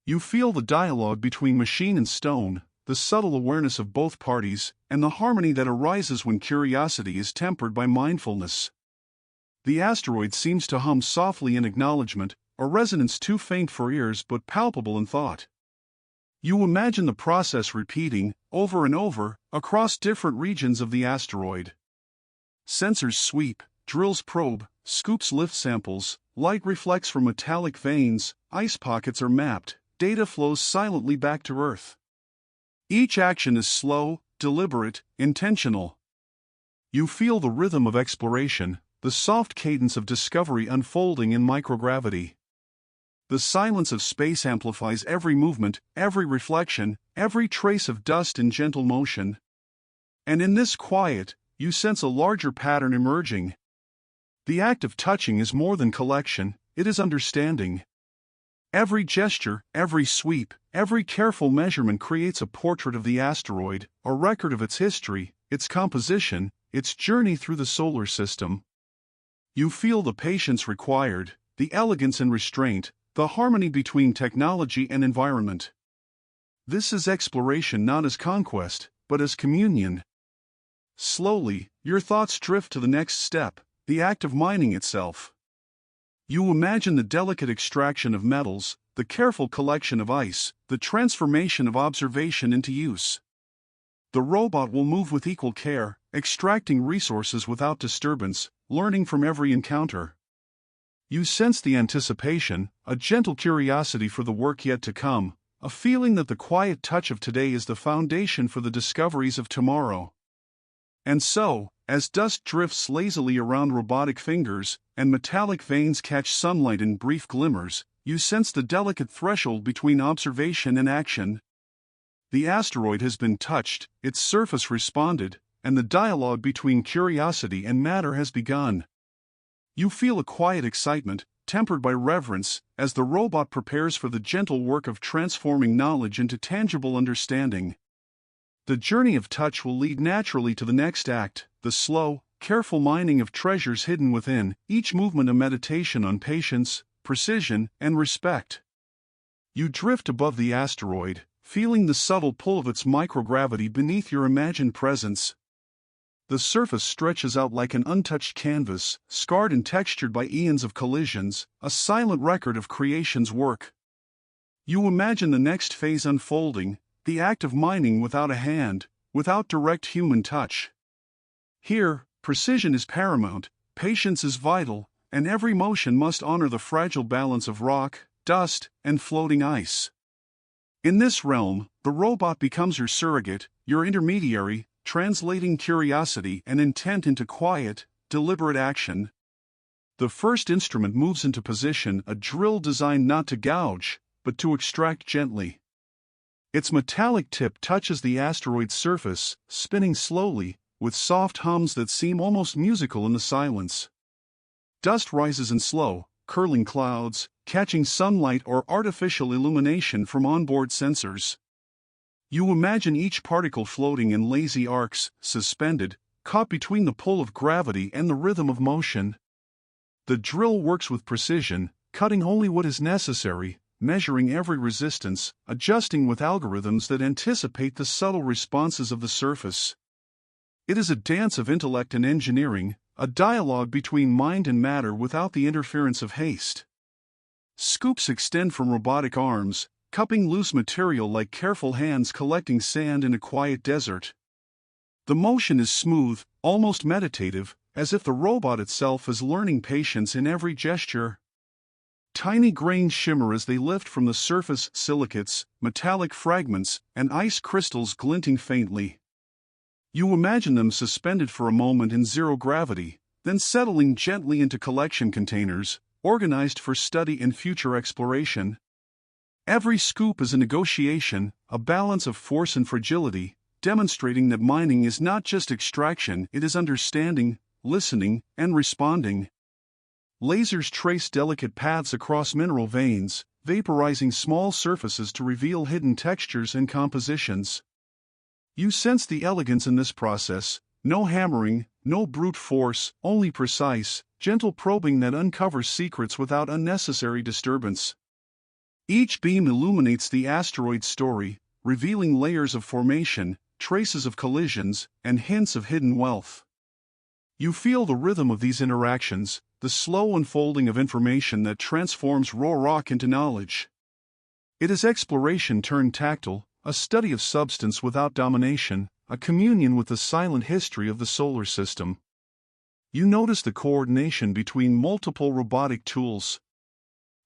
You feel the dialogue between machine and stone, the subtle awareness of both parties, and the harmony that arises when curiosity is tempered by mindfulness. The asteroid seems to hum softly in acknowledgement, a resonance too faint for ears but palpable in thought. You imagine the process repeating, over and over, across different regions of the asteroid. Sensors sweep, drills probe, scoops lift samples, light reflects from metallic veins, ice pockets are mapped, data flows silently back to Earth. Each action is slow, deliberate, intentional. You feel the rhythm of exploration, the soft cadence of discovery unfolding in microgravity. The silence of space amplifies every movement, every reflection, every trace of dust in gentle motion. And in this quiet, you sense a larger pattern emerging. The act of touching is more than collection, it is understanding. Every gesture, every sweep, every careful measurement creates a portrait of the asteroid, a record of its history, its composition, its journey through the solar system. You feel the patience required, the elegance and restraint, the harmony between technology and environment. This is exploration not as conquest, but as communion. Slowly, your thoughts drift to the next step, the act of mining itself. You imagine the delicate extraction of metals, the careful collection of ice, the transformation of observation into use. The robot will move with equal care, extracting resources without disturbance, learning from every encounter. You sense the anticipation, a gentle curiosity for the work yet to come, a feeling that the quiet touch of today is the foundation for the discoveries of tomorrow. And so, as dust drifts lazily around robotic fingers, and metallic veins catch sunlight in brief glimmers, you sense the delicate threshold between observation and action. The asteroid has been touched, its surface responded, and the dialogue between curiosity and matter has begun. You feel a quiet excitement, tempered by reverence, as the robot prepares for the gentle work of transforming knowledge into tangible understanding. The journey of touch will lead naturally to the next act, the slow, careful mining of treasures hidden within, each movement a meditation on patience, precision, and respect. You drift above the asteroid, feeling the subtle pull of its microgravity beneath your imagined presence. The surface stretches out like an untouched canvas, scarred and textured by eons of collisions, a silent record of creation's work. You imagine the next phase unfolding, the act of mining without a hand, without direct human touch. Here, precision is paramount, patience is vital, and every motion must honor the fragile balance of rock, dust, and floating ice. In this realm, the robot becomes your surrogate, your intermediary, translating curiosity and intent into quiet, deliberate action. The first instrument moves into position, a drill designed not to gouge, but to extract gently. Its metallic tip touches the asteroid's surface, spinning slowly, with soft hums that seem almost musical in the silence. Dust rises in slow, curling clouds, catching sunlight or artificial illumination from onboard sensors. You imagine each particle floating in lazy arcs, suspended, caught between the pull of gravity and the rhythm of motion. The drill works with precision, cutting only what is necessary, measuring every resistance, adjusting with algorithms that anticipate the subtle responses of the surface. It is a dance of intellect and engineering, a dialogue between mind and matter without the interference of haste. Scoops extend from robotic arms, cupping loose material like careful hands collecting sand in a quiet desert. The motion is smooth, almost meditative, as if the robot itself is learning patience in every gesture. Tiny grains shimmer as they lift from the surface, silicates, metallic fragments, and ice crystals glinting faintly. You imagine them suspended for a moment in zero gravity, then settling gently into collection containers, organized for study and future exploration. Every scoop is a negotiation, a balance of force and fragility, demonstrating that mining is not just extraction, it is understanding, listening, and responding. Lasers trace delicate paths across mineral veins, vaporizing small surfaces to reveal hidden textures and compositions. You sense the elegance in this process, no hammering, no brute force, only precise, gentle probing that uncovers secrets without unnecessary disturbance. Each beam illuminates the asteroid story, revealing layers of formation, traces of collisions, and hints of hidden wealth. You feel the rhythm of these interactions, the slow unfolding of information that transforms raw rock into knowledge. It is exploration turned tactile, a study of substance without domination, a communion with the silent history of the solar system. You notice the coordination between multiple robotic tools.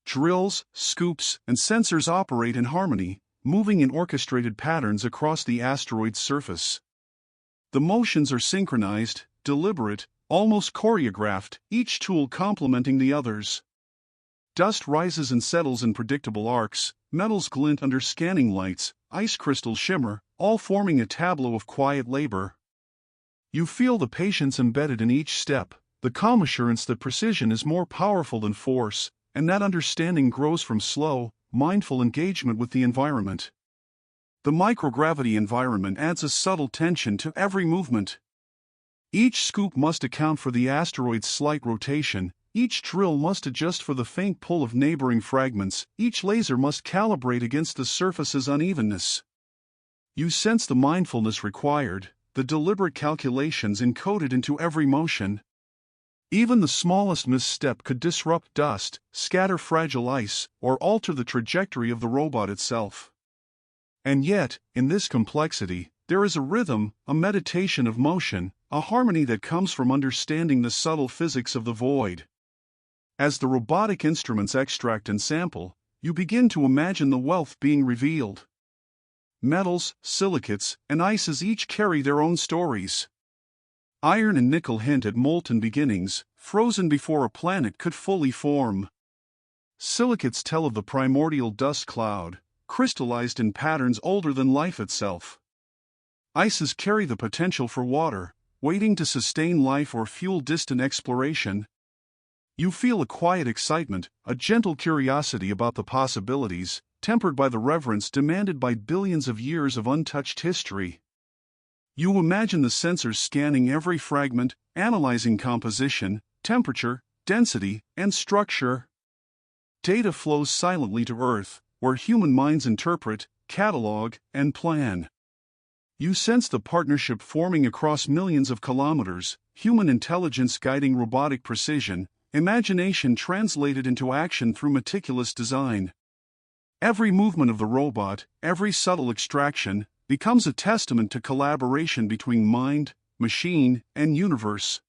Drills, scoops, and sensors operate in harmony, moving in orchestrated patterns across the asteroid's surface. The motions are synchronized, deliberate, almost choreographed, each tool complementing the others. Dust rises and settles in predictable arcs, metals glint under scanning lights, ice crystals shimmer, all forming a tableau of quiet labor. You feel the patience embedded in each step, the calm assurance that precision is more powerful than force, and that understanding grows from slow, mindful engagement with the environment. The microgravity environment adds a subtle tension to every movement. Each scoop must account for the asteroid's slight rotation, each drill must adjust for the faint pull of neighboring fragments, each laser must calibrate against the surface's unevenness. You sense the mindfulness required, the deliberate calculations encoded into every motion. Even the smallest misstep could disrupt dust, scatter fragile ice, or alter the trajectory of the robot itself. And yet, in this complexity, there is a rhythm, a meditation of motion, a harmony that comes from understanding the subtle physics of the void. As the robotic instruments extract and sample, you begin to imagine the wealth being revealed. Metals, silicates, and ices each carry their own stories. Iron and nickel hint at molten beginnings, frozen before a planet could fully form. Silicates tell of the primordial dust cloud, crystallized in patterns older than life itself. Ices carry the potential for water, waiting to sustain life or fuel distant exploration. You feel a quiet excitement, a gentle curiosity about the possibilities, tempered by the reverence demanded by billions of years of untouched history. You imagine the sensors scanning every fragment, analyzing composition, temperature, density, and structure. Data flows silently to Earth, where human minds interpret, catalog, and plan. You sense the partnership forming across millions of kilometers, human intelligence guiding robotic precision, imagination translated into action through meticulous design. Every movement of the robot, every subtle extraction, becomes a testament to collaboration between mind, machine, and universe.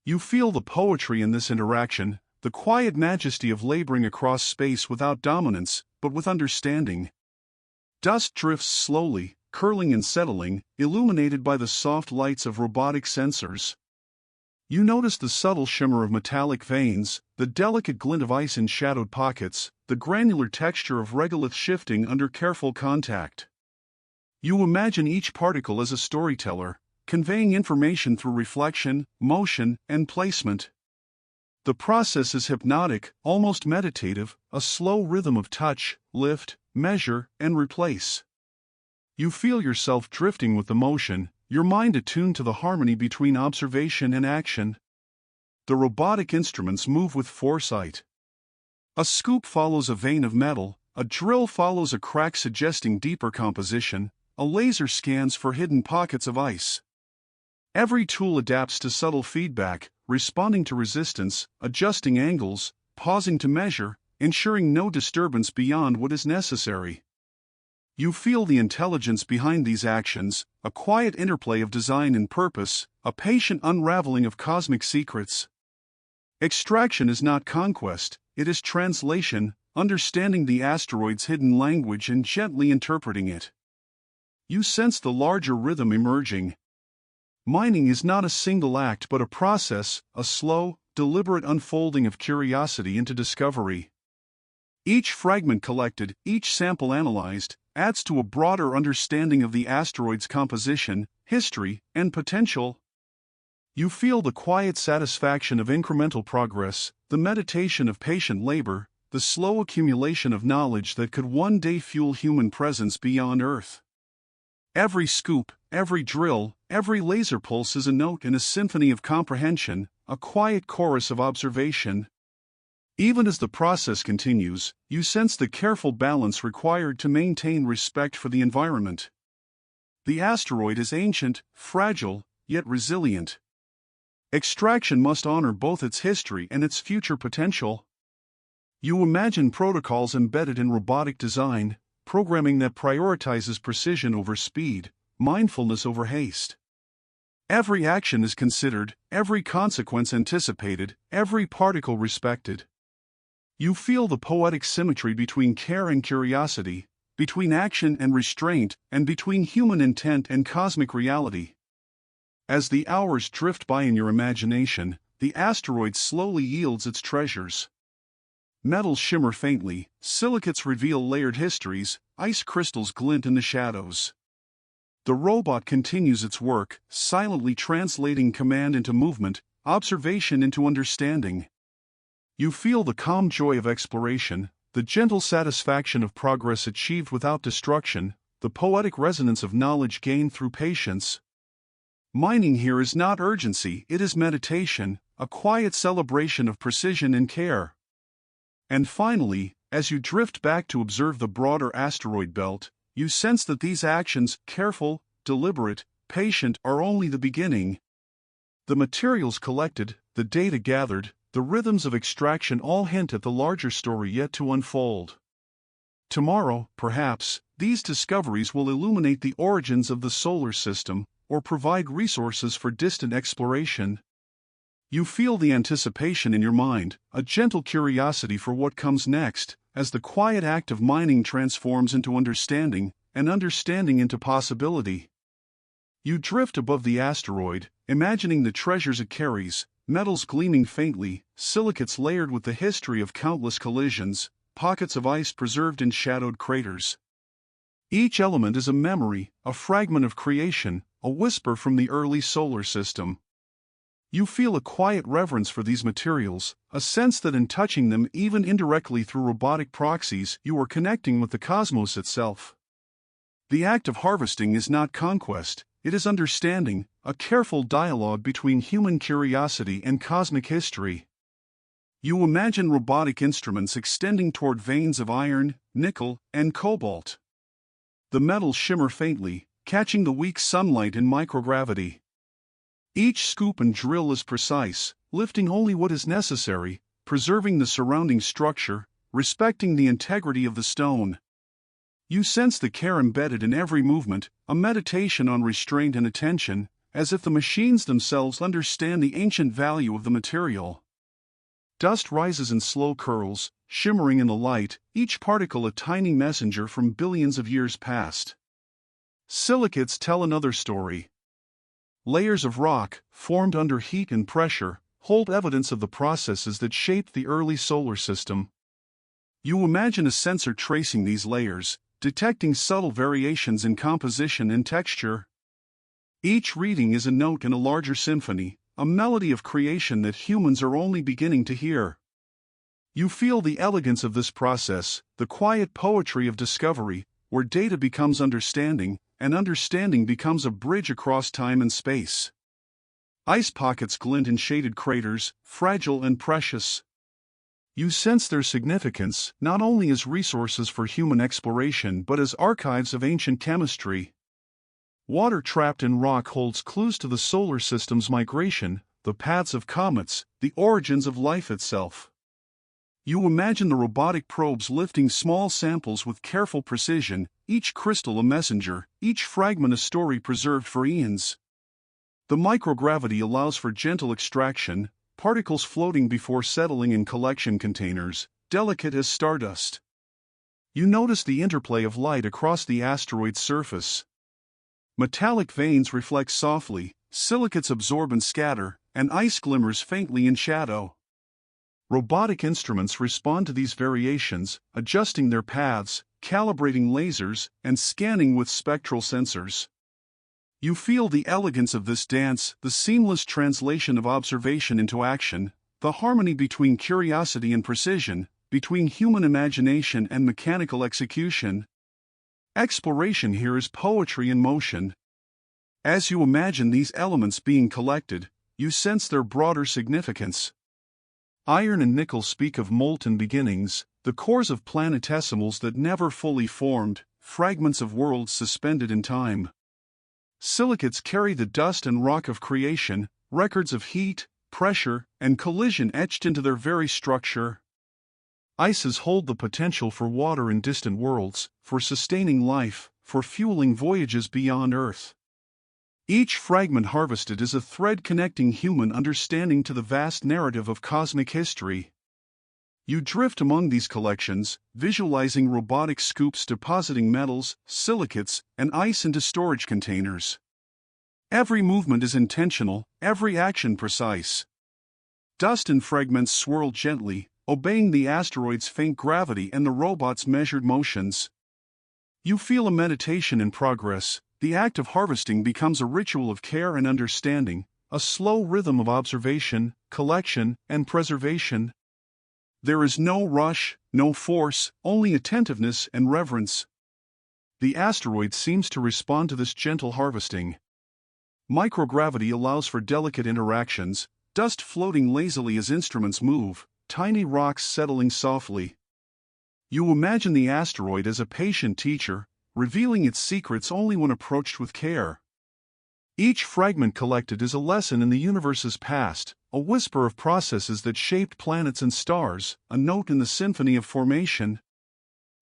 You feel the poetry in this interaction, the quiet majesty of laboring across space without dominance, but with understanding. Dust drifts slowly, curling and settling, illuminated by the soft lights of robotic sensors. You notice the subtle shimmer of metallic veins, the delicate glint of ice in shadowed pockets, the granular texture of regolith shifting under careful contact. You imagine each particle as a storyteller, conveying information through reflection, motion, and placement. The process is hypnotic, almost meditative, a slow rhythm of touch, lift, measure, and replace. You feel yourself drifting with the motion, your mind attuned to the harmony between observation and action. The robotic instruments move with foresight. A scoop follows a vein of metal, a drill follows a crack suggesting deeper composition, a laser scans for hidden pockets of ice. Every tool adapts to subtle feedback, responding to resistance, adjusting angles, pausing to measure, ensuring no disturbance beyond what is necessary. You feel the intelligence behind these actions, a quiet interplay of design and purpose, a patient unraveling of cosmic secrets. Extraction is not conquest, it is translation, understanding the asteroid's hidden language and gently interpreting it. You sense the larger rhythm emerging. Mining is not a single act but a process, a slow, deliberate unfolding of curiosity into discovery. Each fragment collected, each sample analyzed, adds to a broader understanding of the asteroid's composition, history, and potential. You feel the quiet satisfaction of incremental progress, the meditation of patient labor, the slow accumulation of knowledge that could one day fuel human presence beyond Earth. Every scoop, every drill, every laser pulse is a note in a symphony of comprehension, a quiet chorus of observation. Even as the process continues, you sense the careful balance required to maintain respect for the environment. The asteroid is ancient, fragile, yet resilient. Extraction must honor both its history and its future potential. You imagine protocols embedded in robotic design, programming that prioritizes precision over speed, mindfulness over haste. Every action is considered, every consequence anticipated, every particle respected. You feel the poetic symmetry between care and curiosity, between action and restraint, and between human intent and cosmic reality. As the hours drift by in your imagination, the asteroid slowly yields its treasures. Metals shimmer faintly, silicates reveal layered histories, ice crystals glint in the shadows. The robot continues its work, silently translating command into movement, observation into understanding. You feel the calm joy of exploration, the gentle satisfaction of progress achieved without destruction, the poetic resonance of knowledge gained through patience. Mining here is not urgency, it is meditation, a quiet celebration of precision and care. And finally, as you drift back to observe the broader asteroid belt, you sense that these actions, careful, deliberate, patient, are only the beginning. The materials collected, the data gathered, the rhythms of extraction all hint at the larger story yet to unfold. Tomorrow, perhaps, these discoveries will illuminate the origins of the solar system, or provide resources for distant exploration. You feel the anticipation in your mind, a gentle curiosity for what comes next, as the quiet act of mining transforms into understanding, and understanding into possibility. You drift above the asteroid, imagining the treasures it carries, metals gleaming faintly, silicates layered with the history of countless collisions, pockets of ice preserved in shadowed craters. Each element is a memory, a fragment of creation, a whisper from the early solar system. You feel a quiet reverence for these materials, a sense that in touching them even indirectly through robotic proxies you are connecting with the cosmos itself. The act of harvesting is not conquest, it is understanding, a careful dialogue between human curiosity and cosmic history. You imagine robotic instruments extending toward veins of iron, nickel, and cobalt. The metals shimmer faintly, catching the weak sunlight in microgravity. Each scoop and drill is precise, lifting only what is necessary, preserving the surrounding structure, respecting the integrity of the stone. You sense the care embedded in every movement, a meditation on restraint and attention, as if the machines themselves understand the ancient value of the material. Dust rises in slow curls, shimmering in the light, each particle a tiny messenger from billions of years past. Silicates tell another story. Layers of rock, formed under heat and pressure, hold evidence of the processes that shaped the early solar system. You imagine a sensor tracing these layers, detecting subtle variations in composition and texture. Each reading is a note in a larger symphony, a melody of creation that humans are only beginning to hear. You feel the elegance of this process, the quiet poetry of discovery, where data becomes understanding, and understanding becomes a bridge across time and space. Ice pockets glint in shaded craters, fragile and precious. You sense their significance not only as resources for human exploration but as archives of ancient chemistry. Water trapped in rock holds clues to the solar system's migration, the paths of comets, the origins of life itself. You imagine the robotic probes lifting small samples with careful precision, each crystal a messenger, each fragment a story preserved for eons. The microgravity allows for gentle extraction, particles floating before settling in collection containers, delicate as stardust. You notice the interplay of light across the asteroid's surface. Metallic veins reflect softly, silicates absorb and scatter, and ice glimmers faintly in shadow. Robotic instruments respond to these variations, adjusting their paths, calibrating lasers, and scanning with spectral sensors. You feel the elegance of this dance, the seamless translation of observation into action, the harmony between curiosity and precision, between human imagination and mechanical execution. Exploration here is poetry in motion. As you imagine these elements being collected, you sense their broader significance. Iron and nickel speak of molten beginnings, the cores of planetesimals that never fully formed, fragments of worlds suspended in time. Silicates carry the dust and rock of creation, records of heat, pressure, and collision etched into their very structure. Ices hold the potential for water in distant worlds, for sustaining life, for fueling voyages beyond Earth. Each fragment harvested is a thread connecting human understanding to the vast narrative of cosmic history. You drift among these collections, visualizing robotic scoops depositing metals, silicates, and ice into storage containers. Every movement is intentional, every action precise. Dust and fragments swirl gently, obeying the asteroid's faint gravity and the robot's measured motions. You feel a meditation in progress. The act of harvesting becomes a ritual of care and understanding, a slow rhythm of observation, collection, and preservation. There is no rush, no force, only attentiveness and reverence. The asteroid seems to respond to this gentle harvesting. Microgravity allows for delicate interactions, dust floating lazily as instruments move, tiny rocks settling softly. You imagine the asteroid as a patient teacher, revealing its secrets only when approached with care. Each fragment collected is a lesson in the universe's past, a whisper of processes that shaped planets and stars, a note in the symphony of formation.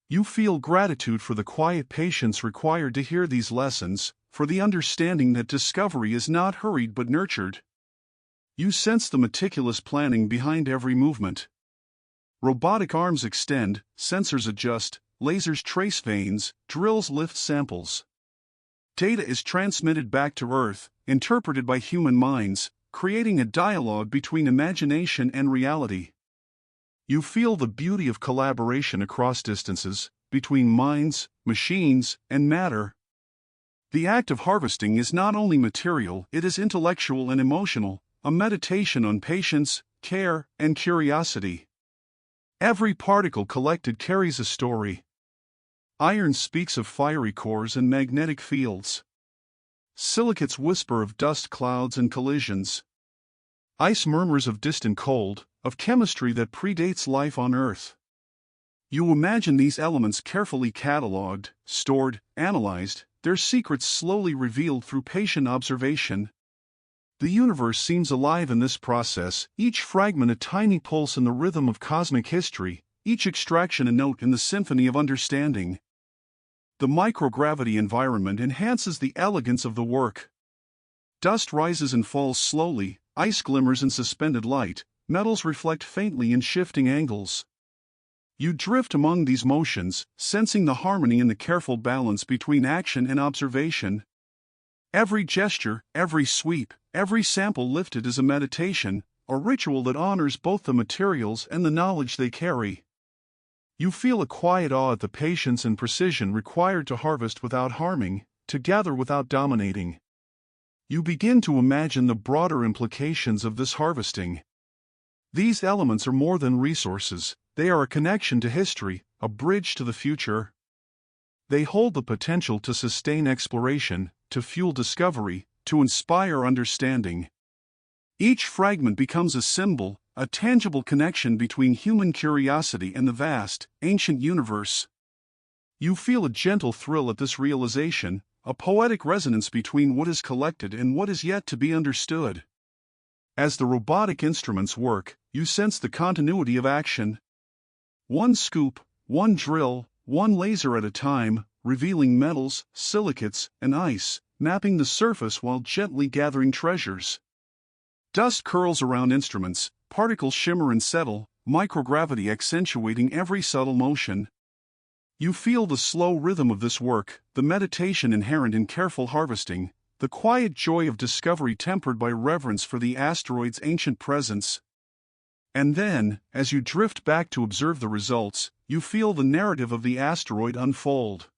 You feel gratitude for the quiet patience required to hear these lessons, for the understanding that discovery is not hurried but nurtured. You sense the meticulous planning behind every movement. Robotic arms extend, sensors adjust, lasers trace veins, drills lift samples. Data is transmitted back to Earth, interpreted by human minds, creating a dialogue between imagination and reality. You feel the beauty of collaboration across distances, between minds, machines, and matter. The act of harvesting is not only material, it is intellectual and emotional, a meditation on patience, care, and curiosity. Every particle collected carries a story. Iron speaks of fiery cores and magnetic fields. Silicates whisper of dust clouds and collisions. Ice murmurs of distant cold, of chemistry that predates life on Earth. You imagine these elements carefully catalogued, stored, analyzed, their secrets slowly revealed through patient observation. The universe seems alive in this process, each fragment a tiny pulse in the rhythm of cosmic history, each extraction a note in the symphony of understanding. The microgravity environment enhances the elegance of the work. Dust rises and falls slowly, ice glimmers in suspended light, metals reflect faintly in shifting angles. You drift among these motions, sensing the harmony and the careful balance between action and observation. Every gesture, every sweep, every sample lifted is a meditation, a ritual that honors both the materials and the knowledge they carry. You feel a quiet awe at the patience and precision required to harvest without harming, to gather without dominating. You begin to imagine the broader implications of this harvesting. These elements are more than resources, they are a connection to history, a bridge to the future. They hold the potential to sustain exploration, to fuel discovery, to inspire understanding. Each fragment becomes a symbol, a tangible connection between human curiosity and the vast, ancient universe. You feel a gentle thrill at this realization, a poetic resonance between what is collected and what is yet to be understood. As the robotic instruments work, you sense the continuity of action. One scoop, one drill, one laser at a time, revealing metals, silicates, and ice, mapping the surface while gently gathering treasures. Dust curls around instruments, particles shimmer and settle, microgravity accentuating every subtle motion. You feel the slow rhythm of this work, the meditation inherent in careful harvesting, the quiet joy of discovery tempered by reverence for the asteroid's ancient presence. And then, as you drift back to observe the results, you feel the narrative of the asteroid unfold.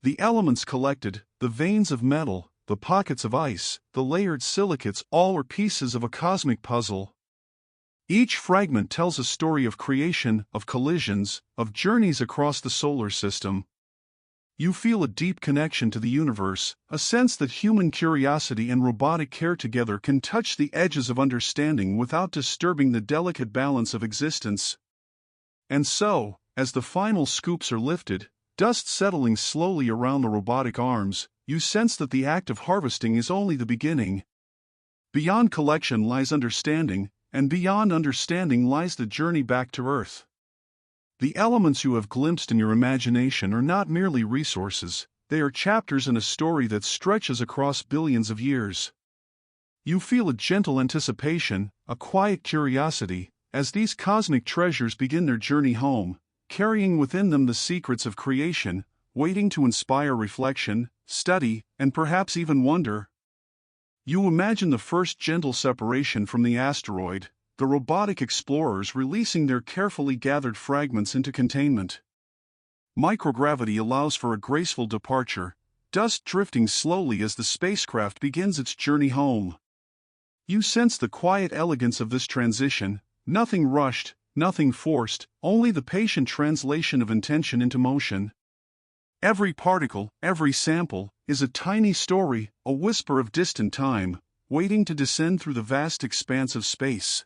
The elements collected, the veins of metal, the pockets of ice, the layered silicates, all are pieces of a cosmic puzzle. Each fragment tells a story of creation, of collisions, of journeys across the solar system. You feel a deep connection to the universe, a sense that human curiosity and robotic care together can touch the edges of understanding without disturbing the delicate balance of existence. And so, as the final scoops are lifted, dust settling slowly around the robotic arms, you sense that the act of harvesting is only the beginning. Beyond collection lies understanding, and beyond understanding lies the journey back to Earth. The elements you have glimpsed in your imagination are not merely resources, they are chapters in a story that stretches across billions of years. You feel a gentle anticipation, a quiet curiosity, as these cosmic treasures begin their journey home, carrying within them the secrets of creation, waiting to inspire reflection, study, and perhaps even wonder. You imagine the first gentle separation from the asteroid, the robotic explorers releasing their carefully gathered fragments into containment. Microgravity allows for a graceful departure, dust drifting slowly as the spacecraft begins its journey home. You sense the quiet elegance of this transition, nothing rushed, nothing forced, only the patient translation of intention into motion. Every particle, every sample, is a tiny story, a whisper of distant time, waiting to descend through the vast expanse of space.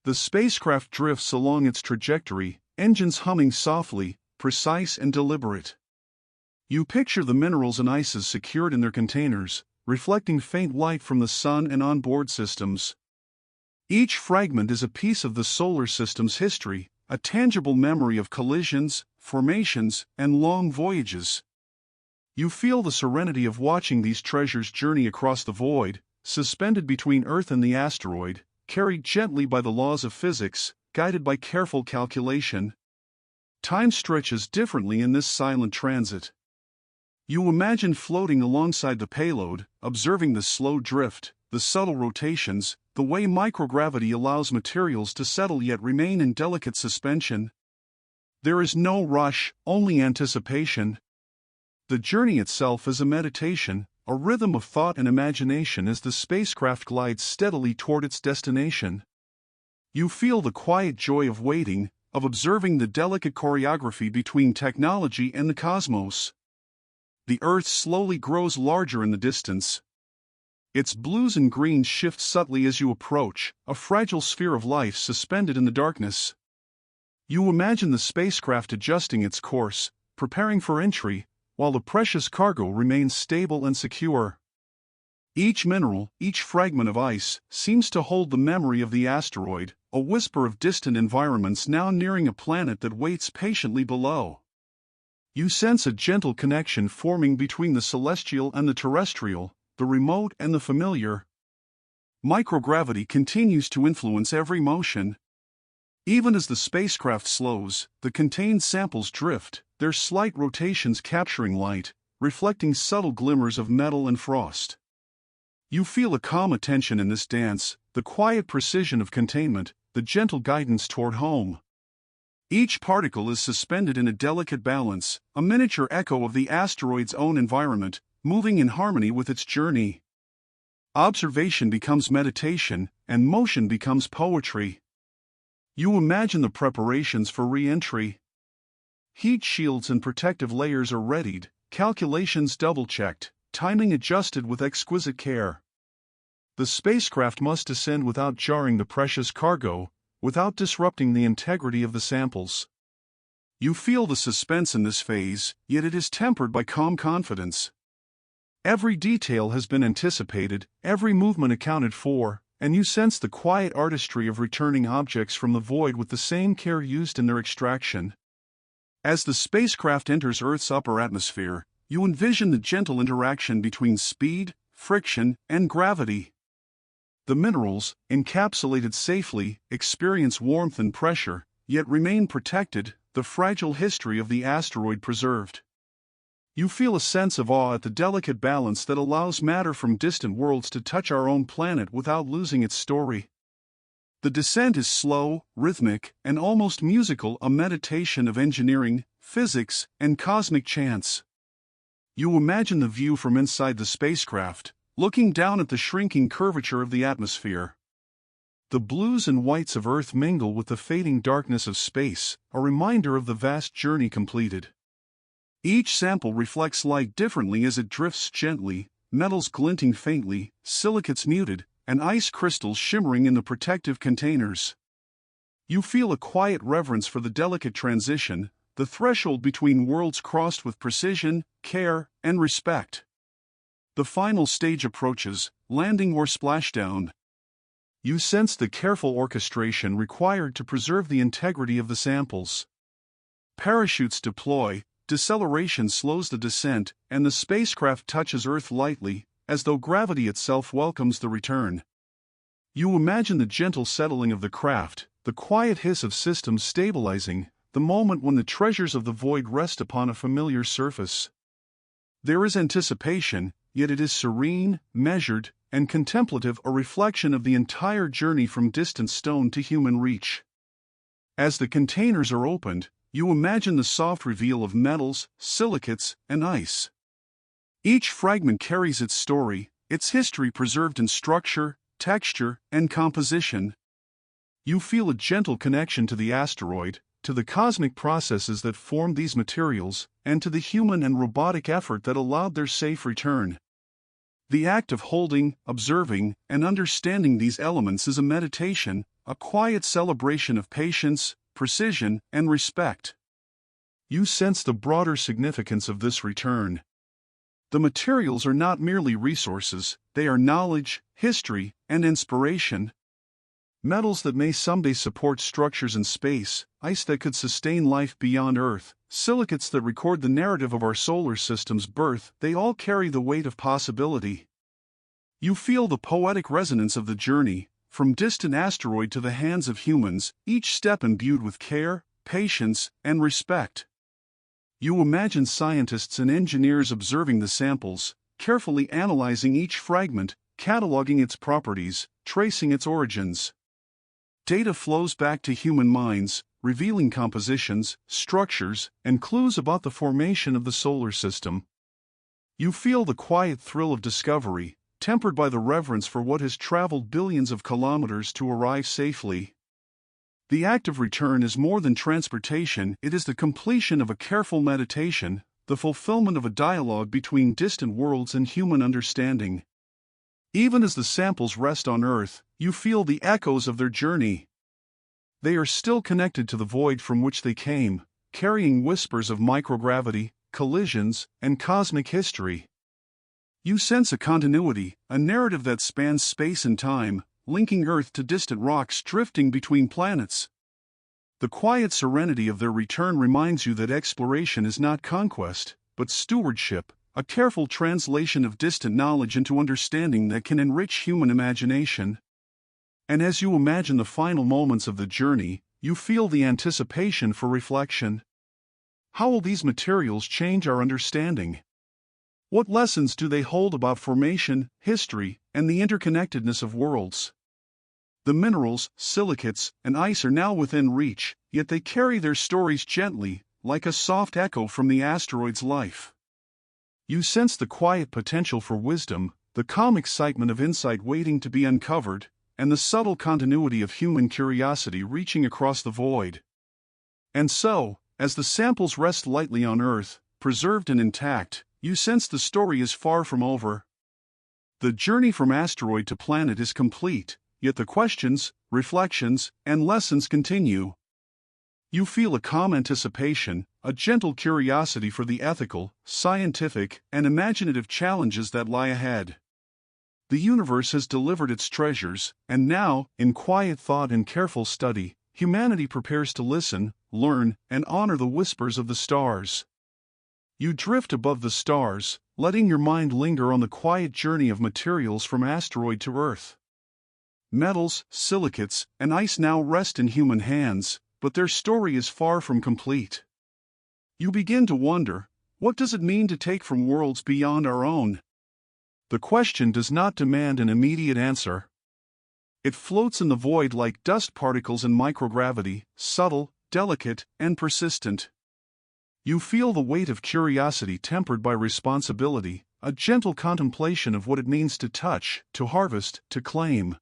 The spacecraft drifts along its trajectory, engines humming softly, precise and deliberate. You picture the minerals and ices secured in their containers, reflecting faint light from the sun and onboard systems. Each fragment is a piece of the solar system's history, a tangible memory of collisions, formations, and long voyages. You feel the serenity of watching these treasures journey across the void, suspended between Earth and the asteroid, carried gently by the laws of physics, guided by careful calculation. Time stretches differently in this silent transit. You imagine floating alongside the payload, observing the slow drift, the subtle rotations, the way microgravity allows materials to settle yet remain in delicate suspension. There is no rush, only anticipation. The journey itself is a meditation, a rhythm of thought and imagination as the spacecraft glides steadily toward its destination. You feel the quiet joy of waiting, of observing the delicate choreography between technology and the cosmos. The Earth slowly grows larger in the distance. Its blues and greens shift subtly as you approach, a fragile sphere of life suspended in the darkness. You imagine the spacecraft adjusting its course, preparing for entry, while the precious cargo remains stable and secure. Each mineral, each fragment of ice, seems to hold the memory of the asteroid, a whisper of distant environments now nearing a planet that waits patiently below. You sense a gentle connection forming between the celestial and the terrestrial, the remote and the familiar. Microgravity continues to influence every motion. Even as the spacecraft slows, the contained samples drift, their slight rotations capturing light, reflecting subtle glimmers of metal and frost. You feel a calm attention in this dance, the quiet precision of containment, the gentle guidance toward home. Each particle is suspended in a delicate balance, a miniature echo of the asteroid's own environment, moving in harmony with its journey. Observation becomes meditation, and motion becomes poetry. You imagine the preparations for re-entry. Heat shields and protective layers are readied, calculations double-checked, timing adjusted with exquisite care. The spacecraft must descend without jarring the precious cargo, without disrupting the integrity of the samples. You feel the suspense in this phase, yet it is tempered by calm confidence. Every detail has been anticipated, every movement accounted for, and you sense the quiet artistry of returning objects from the void with the same care used in their extraction. As the spacecraft enters Earth's upper atmosphere, you envision the gentle interaction between speed, friction, and gravity. The minerals, encapsulated safely, experience warmth and pressure, yet remain protected, the fragile history of the asteroid preserved. You feel a sense of awe at the delicate balance that allows matter from distant worlds to touch our own planet without losing its story. The descent is slow, rhythmic, and almost musical, a meditation of engineering, physics, and cosmic chance. You imagine the view from inside the spacecraft, looking down at the shrinking curvature of the atmosphere. The blues and whites of Earth mingle with the fading darkness of space, a reminder of the vast journey completed. Each sample reflects light differently as it drifts gently, metals glinting faintly, silicates muted, and ice crystals shimmering in the protective containers. You feel a quiet reverence for the delicate transition, the threshold between worlds crossed with precision, care, and respect. The final stage approaches, landing or splashdown. You sense the careful orchestration required to preserve the integrity of the samples. Parachutes deploy, deceleration slows the descent, and the spacecraft touches Earth lightly, as though gravity itself welcomes the return. You imagine the gentle settling of the craft, the quiet hiss of systems stabilizing, the moment when the treasures of the void rest upon a familiar surface. There is anticipation, yet it is serene, measured, and contemplative, a reflection of the entire journey from distant stone to human reach. As the containers are opened, you imagine the soft reveal of metals, silicates, and ice. Each fragment carries its story, its history preserved in structure, texture, and composition. You feel a gentle connection to the asteroid, to the cosmic processes that formed these materials, and to the human and robotic effort that allowed their safe return. The act of holding, observing, and understanding these elements is a meditation, a quiet celebration of patience, precision, and respect. You sense the broader significance of this return. The materials are not merely resources, they are knowledge, history, and inspiration. Metals that may someday support structures in space, ice that could sustain life beyond Earth, silicates that record the narrative of our solar system's birth, they all carry the weight of possibility. You feel the poetic resonance of the journey, from distant asteroid to the hands of humans, each step imbued with care, patience, and respect. You imagine scientists and engineers observing the samples, carefully analyzing each fragment, cataloging its properties, tracing its origins. Data flows back to human minds, revealing compositions, structures, and clues about the formation of the solar system. You feel the quiet thrill of discovery, tempered by the reverence for what has traveled billions of kilometers to arrive safely. The act of return is more than transportation, it is the completion of a careful meditation, the fulfillment of a dialogue between distant worlds and human understanding. Even as the samples rest on Earth, you feel the echoes of their journey. They are still connected to the void from which they came, carrying whispers of microgravity, collisions, and cosmic history. You sense a continuity, a narrative that spans space and time, linking Earth to distant rocks drifting between planets. The quiet serenity of their return reminds you that exploration is not conquest, but stewardship, a careful translation of distant knowledge into understanding that can enrich human imagination. And as you imagine the final moments of the journey, you feel the anticipation for reflection. How will these materials change our understanding? What lessons do they hold about formation, history, and the interconnectedness of worlds? The minerals, silicates, and ice are now within reach, yet they carry their stories gently, like a soft echo from the asteroid's life. You sense the quiet potential for wisdom, the calm excitement of insight waiting to be uncovered, and the subtle continuity of human curiosity reaching across the void. And so, as the samples rest lightly on Earth, preserved and intact, you sense the story is far from over. The journey from asteroid to planet is complete, yet the questions, reflections, and lessons continue. You feel a calm anticipation, a gentle curiosity for the ethical, scientific, and imaginative challenges that lie ahead. The universe has delivered its treasures, and now, in quiet thought and careful study, humanity prepares to listen, learn, and honor the whispers of the stars. You drift above the stars, letting your mind linger on the quiet journey of materials from asteroid to Earth. Metals, silicates, and ice now rest in human hands, but their story is far from complete. You begin to wonder, what does it mean to take from worlds beyond our own? The question does not demand an immediate answer. It floats in the void like dust particles in microgravity, subtle, delicate, and persistent. You feel the weight of curiosity tempered by responsibility, a gentle contemplation of what it means to touch, to harvest, to claim.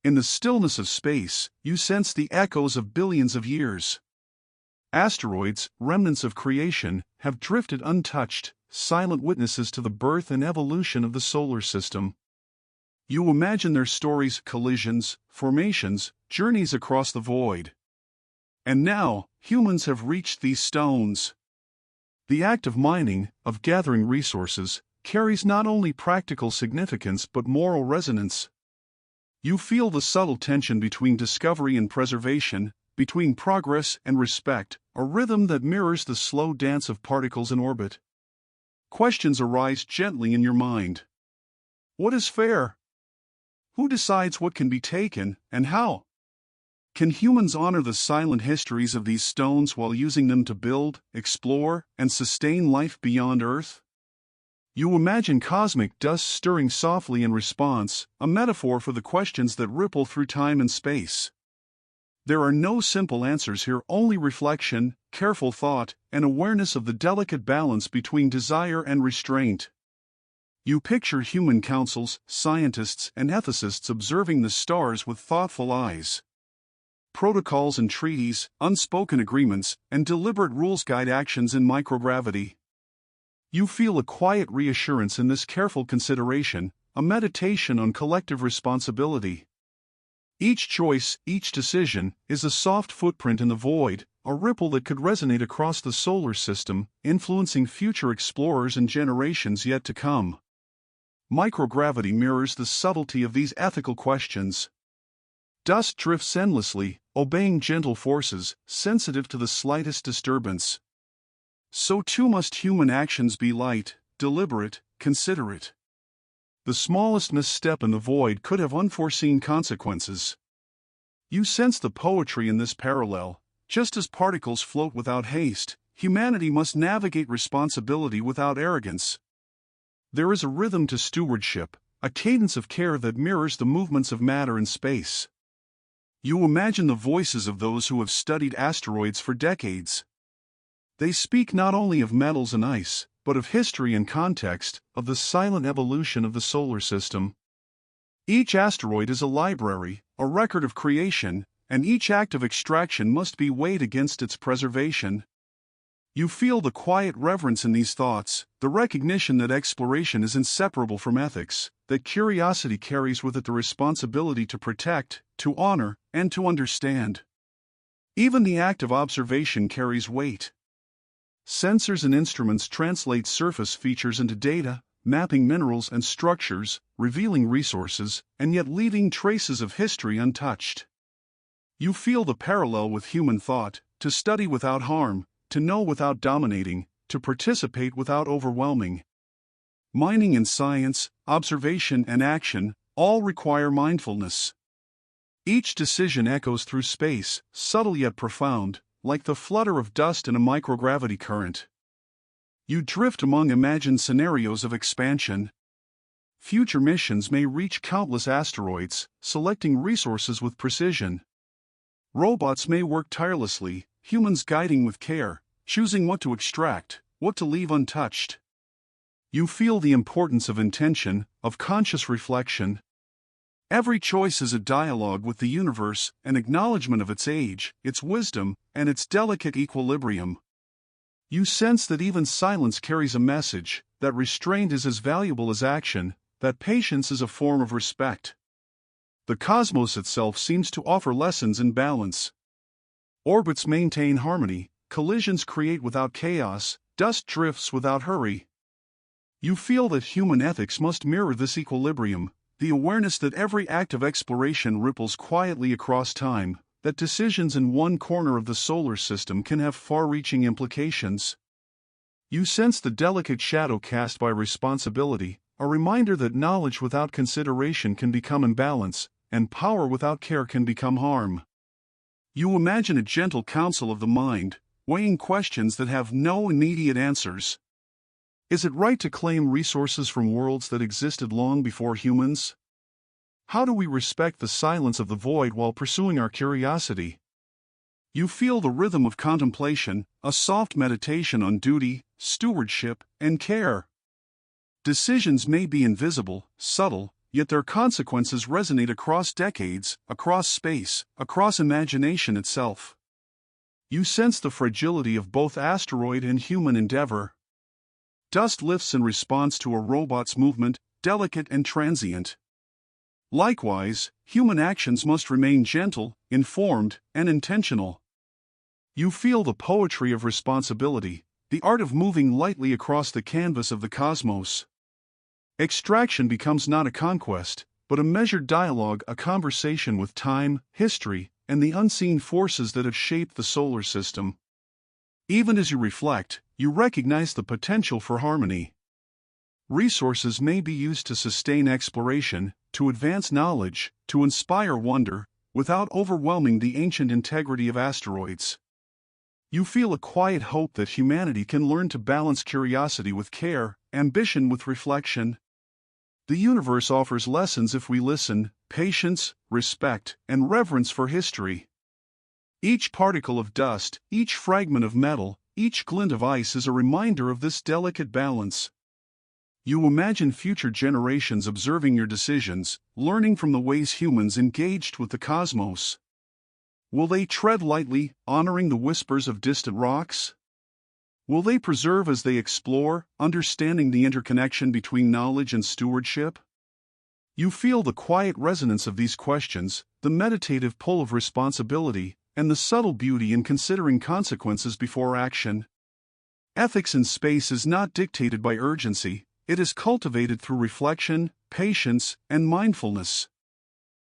In the stillness of space, you sense the echoes of billions of years. Asteroids, remnants of creation, have drifted untouched, silent witnesses to the birth and evolution of the solar system. You imagine their stories, collisions, formations, journeys across the void. And now, humans have reached these stones. The act of mining, of gathering resources, carries not only practical significance but moral resonance. You feel the subtle tension between discovery and preservation, between progress and respect, a rhythm that mirrors the slow dance of particles in orbit. Questions arise gently in your mind. What is fair? Who decides what can be taken, and how? Can humans honor the silent histories of these stones while using them to build, explore, and sustain life beyond Earth? You imagine cosmic dust stirring softly in response, a metaphor for the questions that ripple through time and space. There are no simple answers here, only reflection, careful thought, and awareness of the delicate balance between desire and restraint. You picture human councils, scientists, and ethicists observing the stars with thoughtful eyes. Protocols and treaties, unspoken agreements, and deliberate rules guide actions in microgravity. You feel a quiet reassurance in this careful consideration, a meditation on collective responsibility. Each choice, each decision, is a soft footprint in the void, a ripple that could resonate across the solar system, influencing future explorers and generations yet to come. Microgravity mirrors the subtlety of these ethical questions. Dust drifts endlessly, obeying gentle forces, sensitive to the slightest disturbance. So too must human actions be light, deliberate, considerate. The smallest misstep in the void could have unforeseen consequences. You sense the poetry in this parallel. Just as particles float without haste, humanity must navigate responsibility without arrogance. There is a rhythm to stewardship, a cadence of care that mirrors the movements of matter in space. You imagine the voices of those who have studied asteroids for decades. They speak not only of metals and ice, but of history and context, of the silent evolution of the solar system. Each asteroid is a library, a record of creation, and each act of extraction must be weighed against its preservation. You feel the quiet reverence in these thoughts, the recognition that exploration is inseparable from ethics, that curiosity carries with it the responsibility to protect, to honor, and to understand. Even the act of observation carries weight. Sensors and instruments translate surface features into data, mapping minerals and structures, revealing resources, and yet leaving traces of history untouched. You feel the parallel with human thought, to study without harm, to know without dominating, to participate without overwhelming. Mining and science, observation and action, all require mindfulness. Each decision echoes through space, subtle yet profound, like the flutter of dust in a microgravity current. You drift among imagined scenarios of expansion. Future missions may reach countless asteroids, selecting resources with precision. Robots may work tirelessly, humans guiding with care, choosing what to extract, what to leave untouched. You feel the importance of intention, of conscious reflection. Every choice is a dialogue with the universe, an acknowledgement of its age, its wisdom, and its delicate equilibrium. You sense that even silence carries a message, that restraint is as valuable as action, that patience is a form of respect. The cosmos itself seems to offer lessons in balance. Orbits maintain harmony, collisions create without chaos, dust drifts without hurry. You feel that human ethics must mirror this equilibrium, the awareness that every act of exploration ripples quietly across time, that decisions in one corner of the solar system can have far-reaching implications. You sense the delicate shadow cast by responsibility, a reminder that knowledge without consideration can become imbalance, and power without care can become harm. You imagine a gentle counsel of the mind, weighing questions that have no immediate answers. Is it right to claim resources from worlds that existed long before humans? How do we respect the silence of the void while pursuing our curiosity? You feel the rhythm of contemplation, a soft meditation on duty, stewardship, and care. Decisions may be invisible, subtle, yet their consequences resonate across decades, across space, across imagination itself. You sense the fragility of both asteroid and human endeavor. Dust lifts in response to a robot's movement, delicate and transient. Likewise, human actions must remain gentle, informed, and intentional. You feel the poetry of responsibility, the art of moving lightly across the canvas of the cosmos. Extraction becomes not a conquest, but a measured dialogue, a conversation with time, history, and the unseen forces that have shaped the solar system. Even as you reflect, you recognize the potential for harmony. Resources may be used to sustain exploration, to advance knowledge, to inspire wonder, without overwhelming the ancient integrity of asteroids. You feel a quiet hope that humanity can learn to balance curiosity with care, ambition with reflection. The universe offers lessons if we listen: patience, respect, and reverence for history. Each particle of dust, each fragment of metal, each glint of ice is a reminder of this delicate balance. You imagine future generations observing your decisions, learning from the ways humans engaged with the cosmos. Will they tread lightly, honoring the whispers of distant rocks? Will they preserve as they explore, understanding the interconnection between knowledge and stewardship? You feel the quiet resonance of these questions, the meditative pull of responsibility, and the subtle beauty in considering consequences before action. Ethics in space is not dictated by urgency, it is cultivated through reflection, patience, and mindfulness.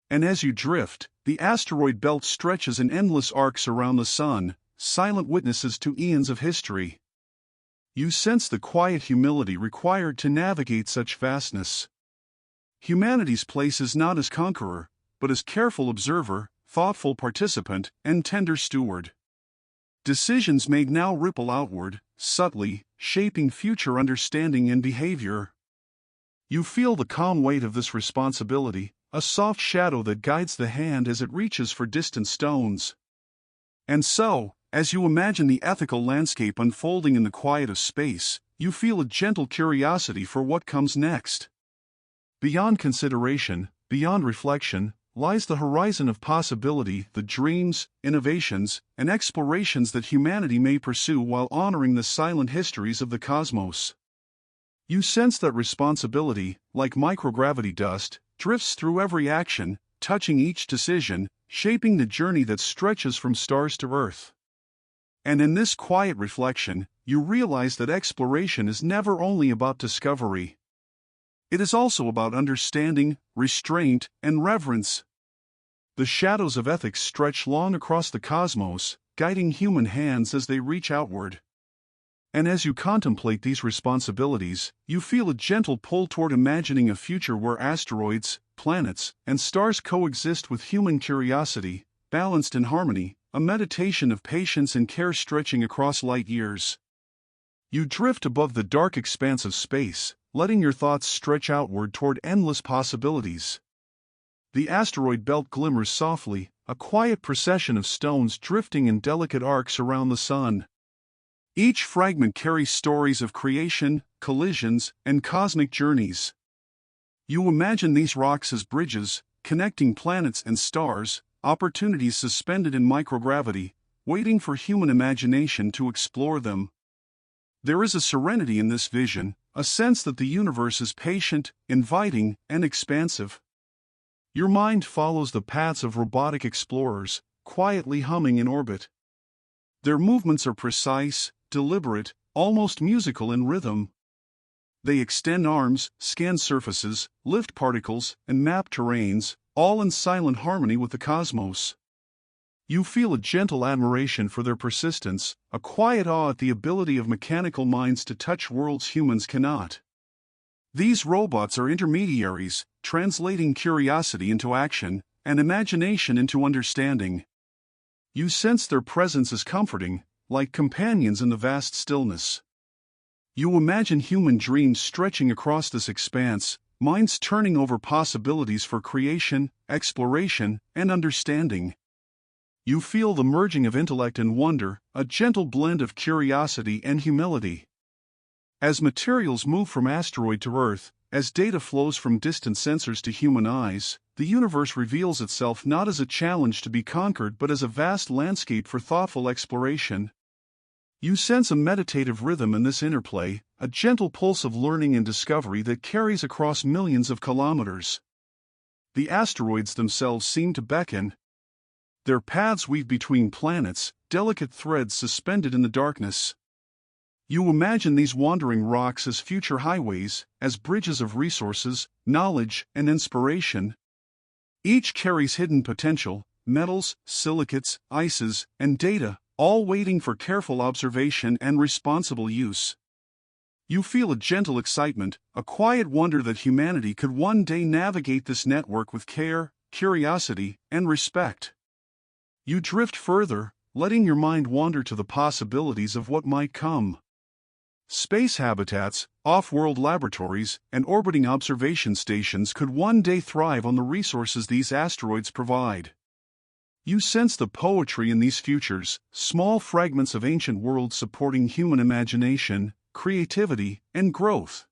And as you drift, the asteroid belt stretches in endless arcs around the sun, silent witnesses to eons of history. You sense the quiet humility required to navigate such vastness. Humanity's place is not as conqueror, but as careful observer, thoughtful participant, and tender steward. Decisions made now ripple outward, subtly, shaping future understanding and behavior. You feel the calm weight of this responsibility, a soft shadow that guides the hand as it reaches for distant stones. And so, as you imagine the ethical landscape unfolding in the quiet of space, you feel a gentle curiosity for what comes next. Beyond consideration, beyond reflection, lies the horizon of possibility, the dreams, innovations, and explorations that humanity may pursue while honoring the silent histories of the cosmos. You sense that responsibility, like microgravity dust, drifts through every action, touching each decision, shaping the journey that stretches from stars to Earth. And in this quiet reflection, you realize that exploration is never only about discovery. It is also about understanding, restraint, and reverence. The shadows of ethics stretch long across the cosmos, guiding human hands as they reach outward. And as you contemplate these responsibilities, you feel a gentle pull toward imagining a future where asteroids, planets, and stars coexist with human curiosity, balanced in harmony, a meditation of patience and care stretching across light years. You drift above the dark expanse of space, letting your thoughts stretch outward toward endless possibilities. The asteroid belt glimmers softly, a quiet procession of stones drifting in delicate arcs around the sun. Each fragment carries stories of creation, collisions, and cosmic journeys. You imagine these rocks as bridges, connecting planets and stars, opportunities suspended in microgravity, waiting for human imagination to explore them. There is a serenity in this vision, a sense that the universe is patient, inviting, and expansive. Your mind follows the paths of robotic explorers, quietly humming in orbit. Their movements are precise, deliberate, almost musical in rhythm. They extend arms, scan surfaces, lift particles, and map terrains, all in silent harmony with the cosmos. You feel a gentle admiration for their persistence, a quiet awe at the ability of mechanical minds to touch worlds humans cannot. These robots are intermediaries, translating curiosity into action, and imagination into understanding. You sense their presence as comforting, like companions in the vast stillness. You imagine human dreams stretching across this expanse, minds turning over possibilities for creation, exploration, and understanding. You feel the merging of intellect and wonder, a gentle blend of curiosity and humility. As materials move from asteroid to Earth, as data flows from distant sensors to human eyes, the universe reveals itself not as a challenge to be conquered but as a vast landscape for thoughtful exploration. You sense a meditative rhythm in this interplay, a gentle pulse of learning and discovery that carries across millions of kilometers. The asteroids themselves seem to beckon. Their paths weave between planets, delicate threads suspended in the darkness. You imagine these wandering rocks as future highways, as bridges of resources, knowledge, and inspiration. Each carries hidden potential, metals, silicates, ices, and data, all waiting for careful observation and responsible use. You feel a gentle excitement, a quiet wonder that humanity could one day navigate this network with care, curiosity, and respect. You drift further, letting your mind wander to the possibilities of what might come. Space habitats, off-world laboratories, and orbiting observation stations could one day thrive on the resources these asteroids provide. You sense the poetry in these futures, small fragments of ancient worlds supporting human imagination, creativity, and growth.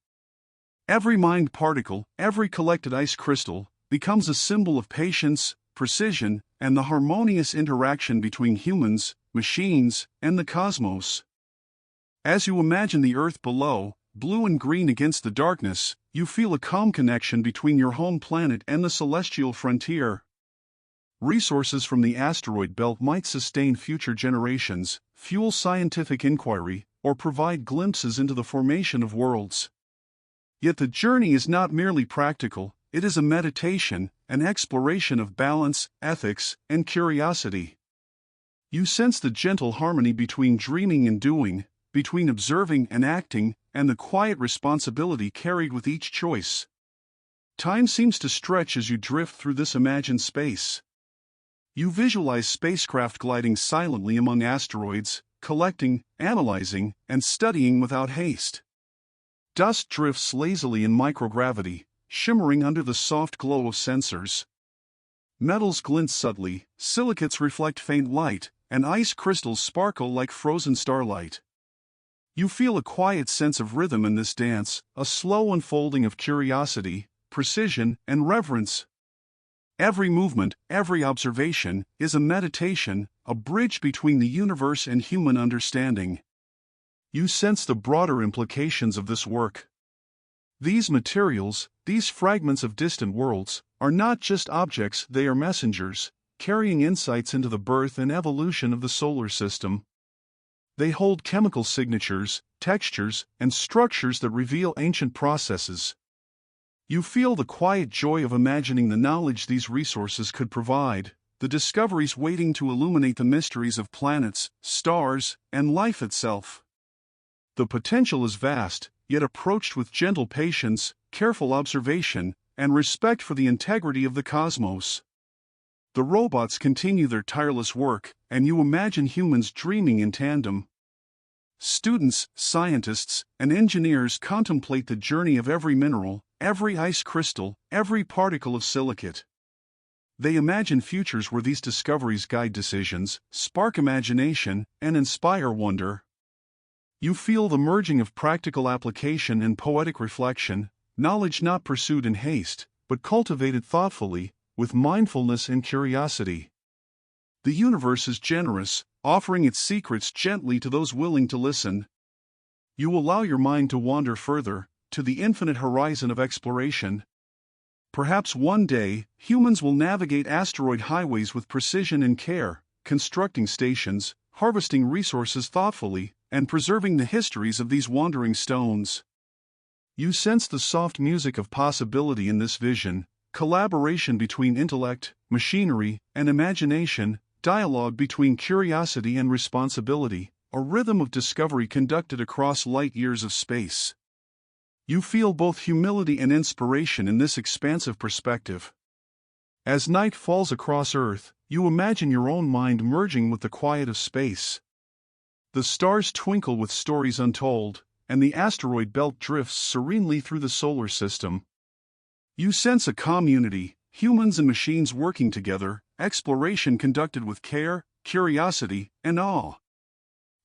Every mined particle, every collected ice crystal, becomes a symbol of patience, precision, and the harmonious interaction between humans, machines, and the cosmos. As you imagine the Earth below, blue and green against the darkness, you feel a calm connection between your home planet and the celestial frontier. Resources from the asteroid belt might sustain future generations, fuel scientific inquiry, or provide glimpses into the formation of worlds. Yet the journey is not merely practical, it is a meditation, an exploration of balance, ethics, and curiosity. You sense the gentle harmony between dreaming and doing, between observing and acting, and the quiet responsibility carried with each choice. Time seems to stretch as you drift through this imagined space. You visualize spacecraft gliding silently among asteroids, collecting, analyzing, and studying without haste. Dust drifts lazily in microgravity, shimmering under the soft glow of sensors. Metals glint subtly, silicates reflect faint light, and ice crystals sparkle like frozen starlight. You feel a quiet sense of rhythm in this dance, a slow unfolding of curiosity, precision, and reverence. Every movement, every observation, is a meditation, a bridge between the universe and human understanding. You sense the broader implications of this work. These materials, these fragments of distant worlds, are not just objects, they are messengers, carrying insights into the birth and evolution of the solar system. They hold chemical signatures, textures, and structures that reveal ancient processes. You feel the quiet joy of imagining the knowledge these resources could provide, the discoveries waiting to illuminate the mysteries of planets, stars, and life itself. The potential is vast, yet approached with gentle patience, careful observation, and respect for the integrity of the cosmos. The robots continue their tireless work, and you imagine humans dreaming in tandem. Students, scientists, and engineers contemplate the journey of every mineral, every ice crystal, every particle of silicate. They imagine futures where these discoveries guide decisions, spark imagination, and inspire wonder. You feel the merging of practical application and poetic reflection, knowledge not pursued in haste, but cultivated thoughtfully, with mindfulness and curiosity. The universe is generous, offering its secrets gently to those willing to listen. You allow your mind to wander further, to the infinite horizon of exploration. Perhaps one day, humans will navigate asteroid highways with precision and care, constructing stations, harvesting resources thoughtfully, and preserving the histories of these wandering stones. You sense the soft music of possibility in this vision, collaboration between intellect, machinery, and imagination, dialogue between curiosity and responsibility, a rhythm of discovery conducted across light years of space. You feel both humility and inspiration in this expansive perspective. As night falls across Earth, you imagine your own mind merging with the quiet of space. The stars twinkle with stories untold, and the asteroid belt drifts serenely through the solar system. You sense a community, humans and machines working together, exploration conducted with care, curiosity, and awe.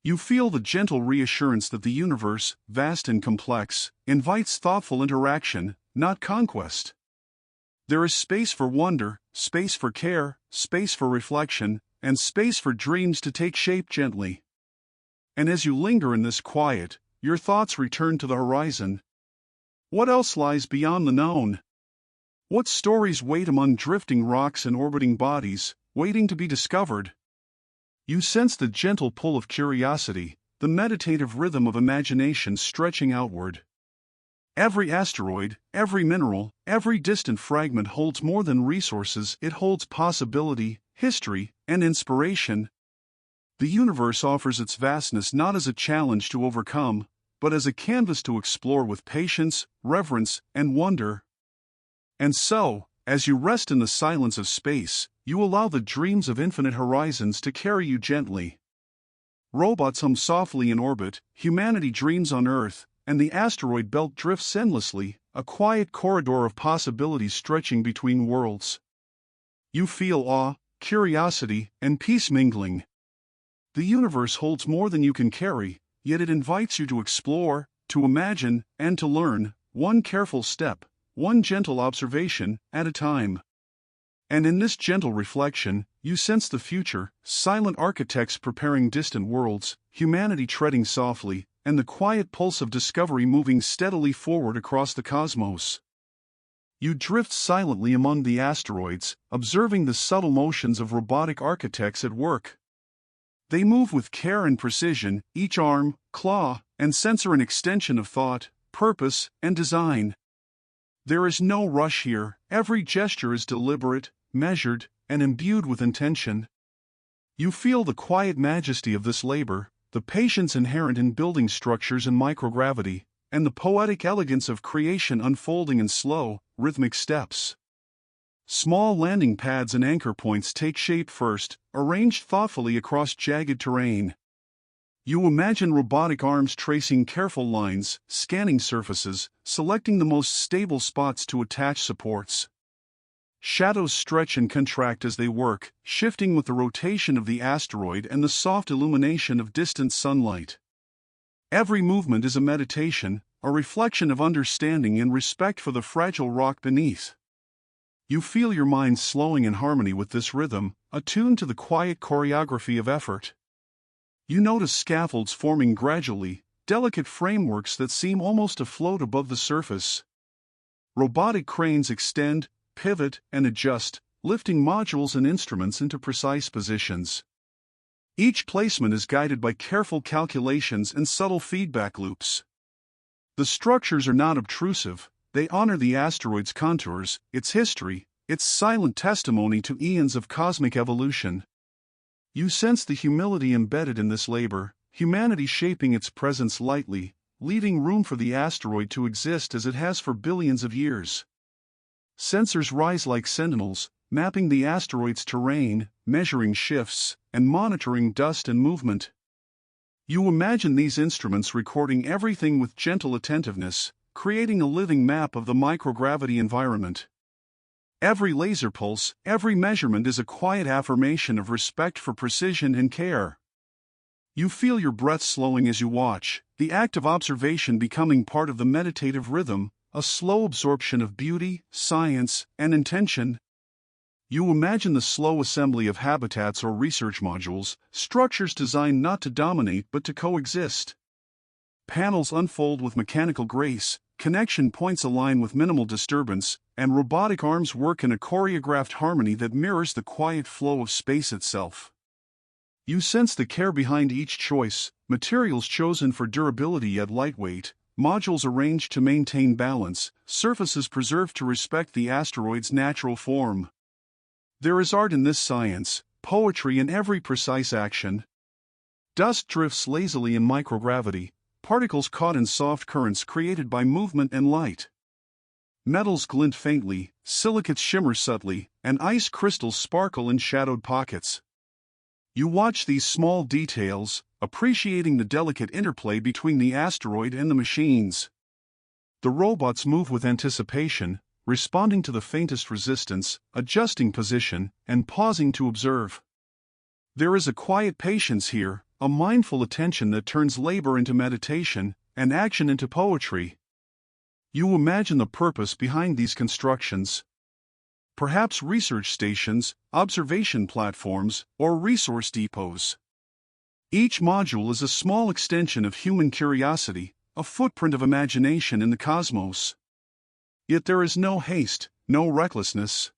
You feel the gentle reassurance that the universe, vast and complex, invites thoughtful interaction, not conquest. There is space for wonder, space for care, space for reflection, and space for dreams to take shape gently. And as you linger in this quiet, your thoughts return to the horizon. What else lies beyond the known? What stories wait among drifting rocks and orbiting bodies, waiting to be discovered? You sense the gentle pull of curiosity, the meditative rhythm of imagination stretching outward. Every asteroid, every mineral, every distant fragment holds more than resources, it holds possibility, history, and inspiration. The universe offers its vastness not as a challenge to overcome, but as a canvas to explore with patience, reverence, and wonder. And so, as you rest in the silence of space, you allow the dreams of infinite horizons to carry you gently. Robots hum softly in orbit, humanity dreams on Earth, and the asteroid belt drifts endlessly, a quiet corridor of possibilities stretching between worlds. You feel awe, curiosity, and peace mingling. The universe holds more than you can carry, yet it invites you to explore, to imagine, and to learn, one careful step, one gentle observation, at a time. And in this gentle reflection, you sense the future, silent architects preparing distant worlds, humanity treading softly, and the quiet pulse of discovery moving steadily forward across the cosmos. You drift silently among the asteroids, observing the subtle motions of robotic architects at work. They move with care and precision, each arm, claw, and sensor an extension of thought, purpose, and design. There is no rush here, every gesture is deliberate, measured, and imbued with intention. You feel the quiet majesty of this labor, the patience inherent in building structures in microgravity, and the poetic elegance of creation unfolding in slow, rhythmic steps. Small landing pads and anchor points take shape first, arranged thoughtfully across jagged terrain. You imagine robotic arms tracing careful lines, scanning surfaces, selecting the most stable spots to attach supports. Shadows stretch and contract as they work, shifting with the rotation of the asteroid and the soft illumination of distant sunlight. Every movement is a meditation, a reflection of understanding and respect for the fragile rock beneath. You feel your mind slowing in harmony with this rhythm, attuned to the quiet choreography of effort. You notice scaffolds forming gradually, delicate frameworks that seem almost to float above the surface. Robotic cranes extend, pivot, and adjust, lifting modules and instruments into precise positions. Each placement is guided by careful calculations and subtle feedback loops. The structures are not obtrusive, they honor the asteroid's contours, its history, its silent testimony to eons of cosmic evolution. You sense the humility embedded in this labor, humanity shaping its presence lightly, leaving room for the asteroid to exist as it has for billions of years. Sensors rise like sentinels, mapping the asteroid's terrain, measuring shifts, and monitoring dust and movement. You imagine these instruments recording everything with gentle attentiveness, creating a living map of the microgravity environment. Every laser pulse, every measurement is a quiet affirmation of respect for precision and care. You feel your breath slowing as you watch, the act of observation becoming part of the meditative rhythm, a slow absorption of beauty, science, and intention. You imagine the slow assembly of habitats or research modules, structures designed not to dominate but to coexist. Panels unfold with mechanical grace, connection points align with minimal disturbance, and robotic arms work in a choreographed harmony that mirrors the quiet flow of space itself. You sense the care behind each choice, materials chosen for durability yet lightweight, modules arranged to maintain balance, surfaces preserved to respect the asteroid's natural form. There is art in this science, poetry in every precise action. Dust drifts lazily in microgravity, particles caught in soft currents created by movement and light. Metals glint faintly, silicates shimmer subtly, and ice crystals sparkle in shadowed pockets. You watch these small details, appreciating the delicate interplay between the asteroid and the machines. The robots move with anticipation, responding to the faintest resistance, adjusting position, and pausing to observe. There is a quiet patience here, a mindful attention that turns labor into meditation, and action into poetry. You imagine the purpose behind these constructions. Perhaps research stations, observation platforms, or resource depots. Each module is a small extension of human curiosity, a footprint of imagination in the cosmos. Yet there is no haste, no recklessness.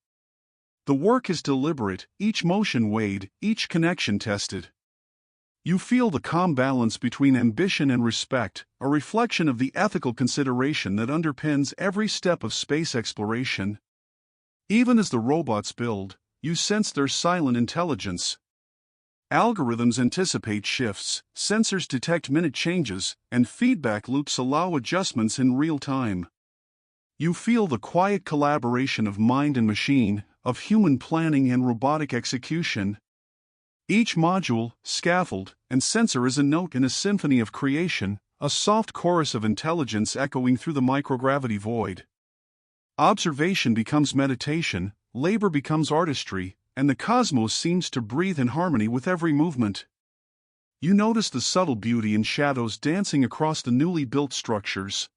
The work is deliberate, each motion weighed, each connection tested. You feel the calm balance between ambition and respect, a reflection of the ethical consideration that underpins every step of space exploration. Even as the robots build, you sense their silent intelligence. Algorithms anticipate shifts, sensors detect minute changes, and feedback loops allow adjustments in real time. You feel the quiet collaboration of mind and machine, of human planning and robotic execution. Each module, scaffold, and sensor is a note in a symphony of creation, a soft chorus of intelligence echoing through the microgravity void. Observation becomes meditation, labor becomes artistry, and the cosmos seems to breathe in harmony with every movement. You notice the subtle beauty in shadows dancing across the newly built structures.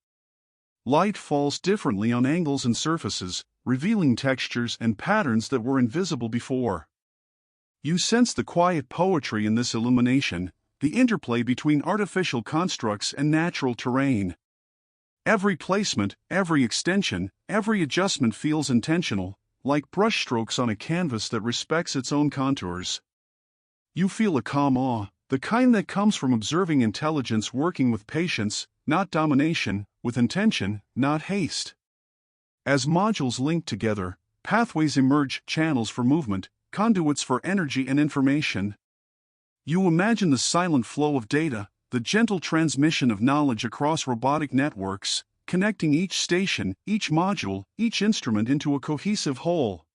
Light falls differently on angles and surfaces, revealing textures and patterns that were invisible before. You sense the quiet poetry in this illumination, the interplay between artificial constructs and natural terrain. Every placement, every extension, every adjustment feels intentional, like brushstrokes on a canvas that respects its own contours. You feel a calm awe, the kind that comes from observing intelligence working with patience, not domination, with intention, not haste. As modules link together, pathways emerge, channels for movement, conduits for energy and information. You imagine the silent flow of data, the gentle transmission of knowledge across robotic networks, connecting each station, each module, each instrument into a cohesive whole.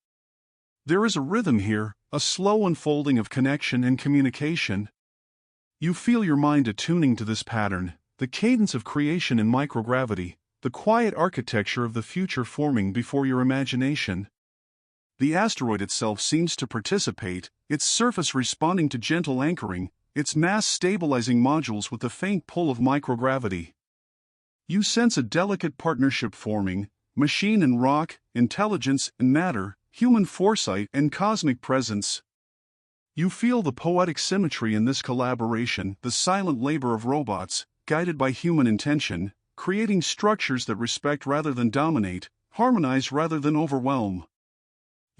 There is a rhythm here, a slow unfolding of connection and communication. You feel your mind attuning to this pattern, the cadence of creation in microgravity, the quiet architecture of the future forming before your imagination. The asteroid itself seems to participate, its surface responding to gentle anchoring, its mass stabilizing modules with the faint pull of microgravity. You sense a delicate partnership forming, machine and rock, intelligence and matter, human foresight and cosmic presence. You feel the poetic symmetry in this collaboration, the silent labor of robots, guided by human intention, creating structures that respect rather than dominate, harmonize rather than overwhelm.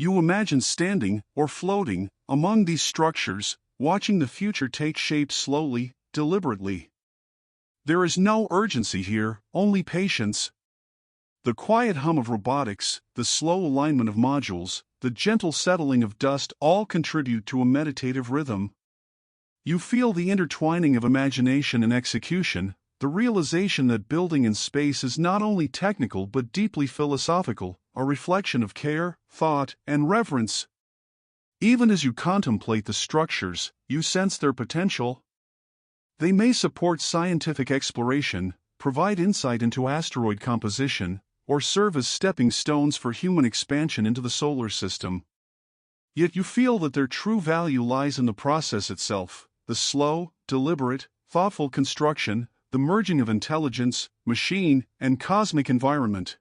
You imagine standing, or floating, among these structures, watching the future take shape slowly, deliberately. There is no urgency here, only patience. The quiet hum of robotics, the slow alignment of modules, the gentle settling of dust all contribute to a meditative rhythm. You feel the intertwining of imagination and execution, the realization that building in space is not only technical but deeply philosophical, a reflection of care, thought, and reverence. Even as you contemplate the structures, you sense their potential. They may support scientific exploration, provide insight into asteroid composition, or serve as stepping stones for human expansion into the solar system. Yet you feel that their true value lies in the process itself, the slow, deliberate, thoughtful construction, the merging of intelligence, machine, and cosmic environment.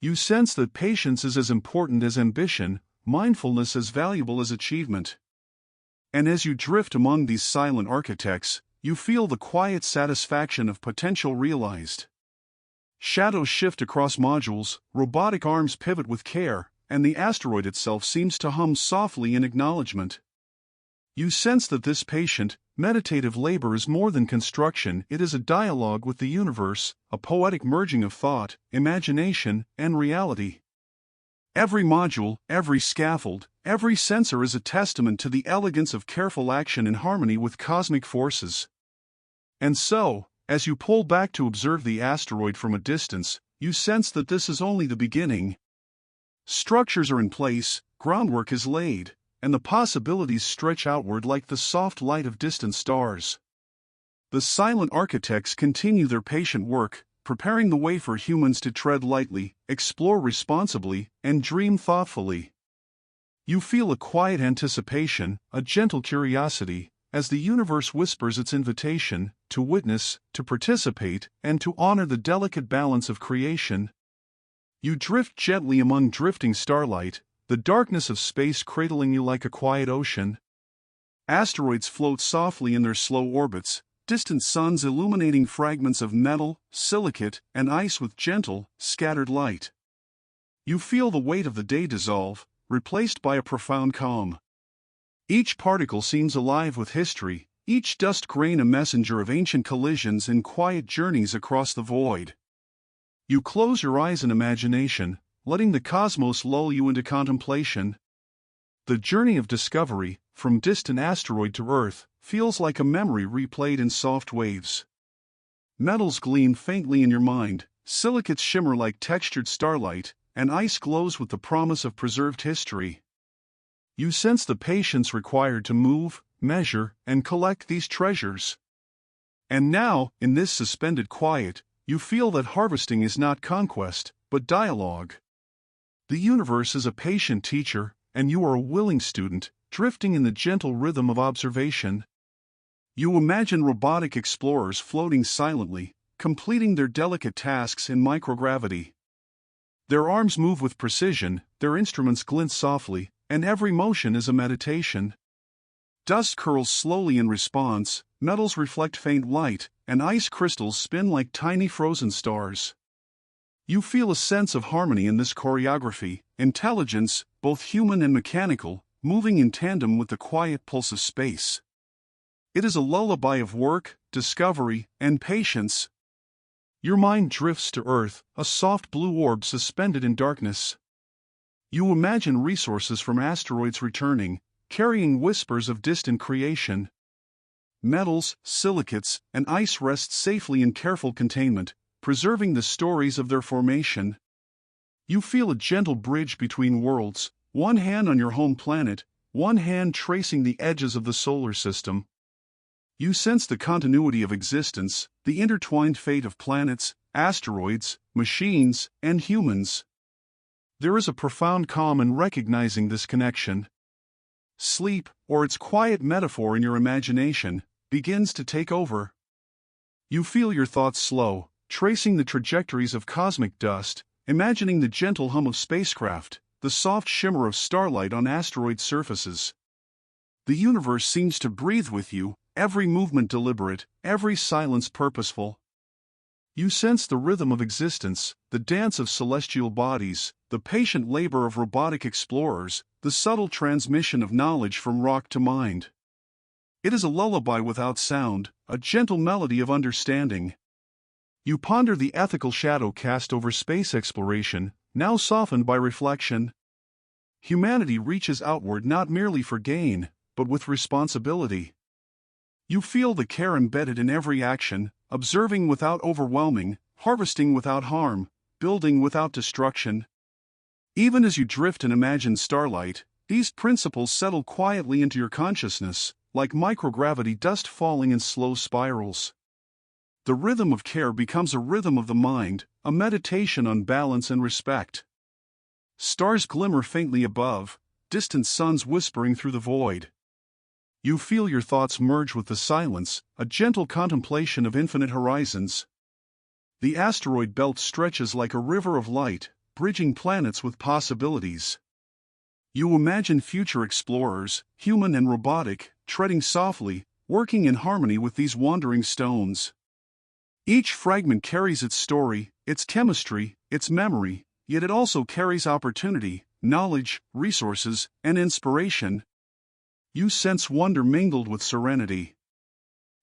You sense that patience is as important as ambition, mindfulness as valuable as achievement. And as you drift among these silent architects, you feel the quiet satisfaction of potential realized. Shadows shift across modules, robotic arms pivot with care, and the asteroid itself seems to hum softly in acknowledgement. You sense that this patient, meditative labor is more than construction, it is a dialogue with the universe, a poetic merging of thought, imagination, and reality. Every module, every scaffold, every sensor is a testament to the elegance of careful action in harmony with cosmic forces. And so, as you pull back to observe the asteroid from a distance, you sense that this is only the beginning. Structures are in place, groundwork is laid, and the possibilities stretch outward like the soft light of distant stars. The silent architects continue their patient work, preparing the way for humans to tread lightly, explore responsibly, and dream thoughtfully. You feel a quiet anticipation, a gentle curiosity, as the universe whispers its invitation to witness, to participate, and to honor the delicate balance of creation. You drift gently among drifting starlight, the darkness of space cradling you like a quiet ocean. Asteroids float softly in their slow orbits, distant suns illuminating fragments of metal, silicate, and ice with gentle, scattered light. You feel the weight of the day dissolve, replaced by a profound calm. Each particle seems alive with history, each dust grain a messenger of ancient collisions and quiet journeys across the void. You close your eyes in imagination, letting the cosmos lull you into contemplation. The journey of discovery, from distant asteroid to Earth, feels like a memory replayed in soft waves. Metals gleam faintly in your mind, silicates shimmer like textured starlight, and ice glows with the promise of preserved history. You sense the patience required to move, measure, and collect these treasures. And now, in this suspended quiet, you feel that harvesting is not conquest, but dialogue. The universe is a patient teacher, and you are a willing student, drifting in the gentle rhythm of observation. You imagine robotic explorers floating silently, completing their delicate tasks in microgravity. Their arms move with precision, their instruments glint softly, and every motion is a meditation. Dust curls slowly in response, metals reflect faint light, and ice crystals spin like tiny frozen stars. You feel a sense of harmony in this choreography, intelligence, both human and mechanical, moving in tandem with the quiet pulse of space. It is a lullaby of work, discovery, and patience. Your mind drifts to Earth, a soft blue orb suspended in darkness. You imagine resources from asteroids returning, carrying whispers of distant creation. Metals, silicates, and ice rest safely in careful containment, preserving the stories of their formation. You feel a gentle bridge between worlds, one hand on your home planet, one hand tracing the edges of the solar system. You sense the continuity of existence, the intertwined fate of planets, asteroids, machines, and humans. There is a profound calm in recognizing this connection. Sleep, or its quiet metaphor in your imagination, begins to take over. You feel your thoughts slow, tracing the trajectories of cosmic dust, imagining the gentle hum of spacecraft, the soft shimmer of starlight on asteroid surfaces. The universe seems to breathe with you, every movement deliberate, every silence purposeful. You sense the rhythm of existence, the dance of celestial bodies, the patient labor of robotic explorers, the subtle transmission of knowledge from rock to mind. It is a lullaby without sound, a gentle melody of understanding. You ponder the ethical shadow cast over space exploration, now softened by reflection. Humanity reaches outward not merely for gain, but with responsibility. You feel the care embedded in every action, observing without overwhelming, harvesting without harm, building without destruction. Even as you drift and imagine starlight, these principles settle quietly into your consciousness, like microgravity dust falling in slow spirals. The rhythm of care becomes a rhythm of the mind, a meditation on balance and respect. Stars glimmer faintly above, distant suns whispering through the void. You feel your thoughts merge with the silence, a gentle contemplation of infinite horizons. The asteroid belt stretches like a river of light, bridging planets with possibilities. You imagine future explorers, human and robotic, treading softly, working in harmony with these wandering stones. Each fragment carries its story, its chemistry, its memory, yet it also carries opportunity, knowledge, resources, and inspiration. You sense wonder mingled with serenity.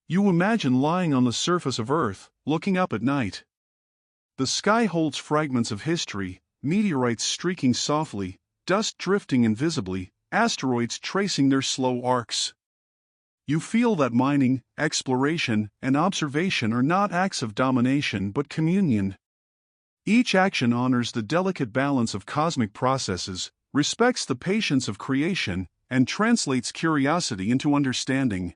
You imagine lying on the surface of Earth, looking up at night. The sky holds fragments of history, meteorites streaking softly, dust drifting invisibly, asteroids tracing their slow arcs. You feel that mining, exploration, and observation are not acts of domination but communion. Each action honors the delicate balance of cosmic processes, respects the patience of creation, and translates curiosity into understanding.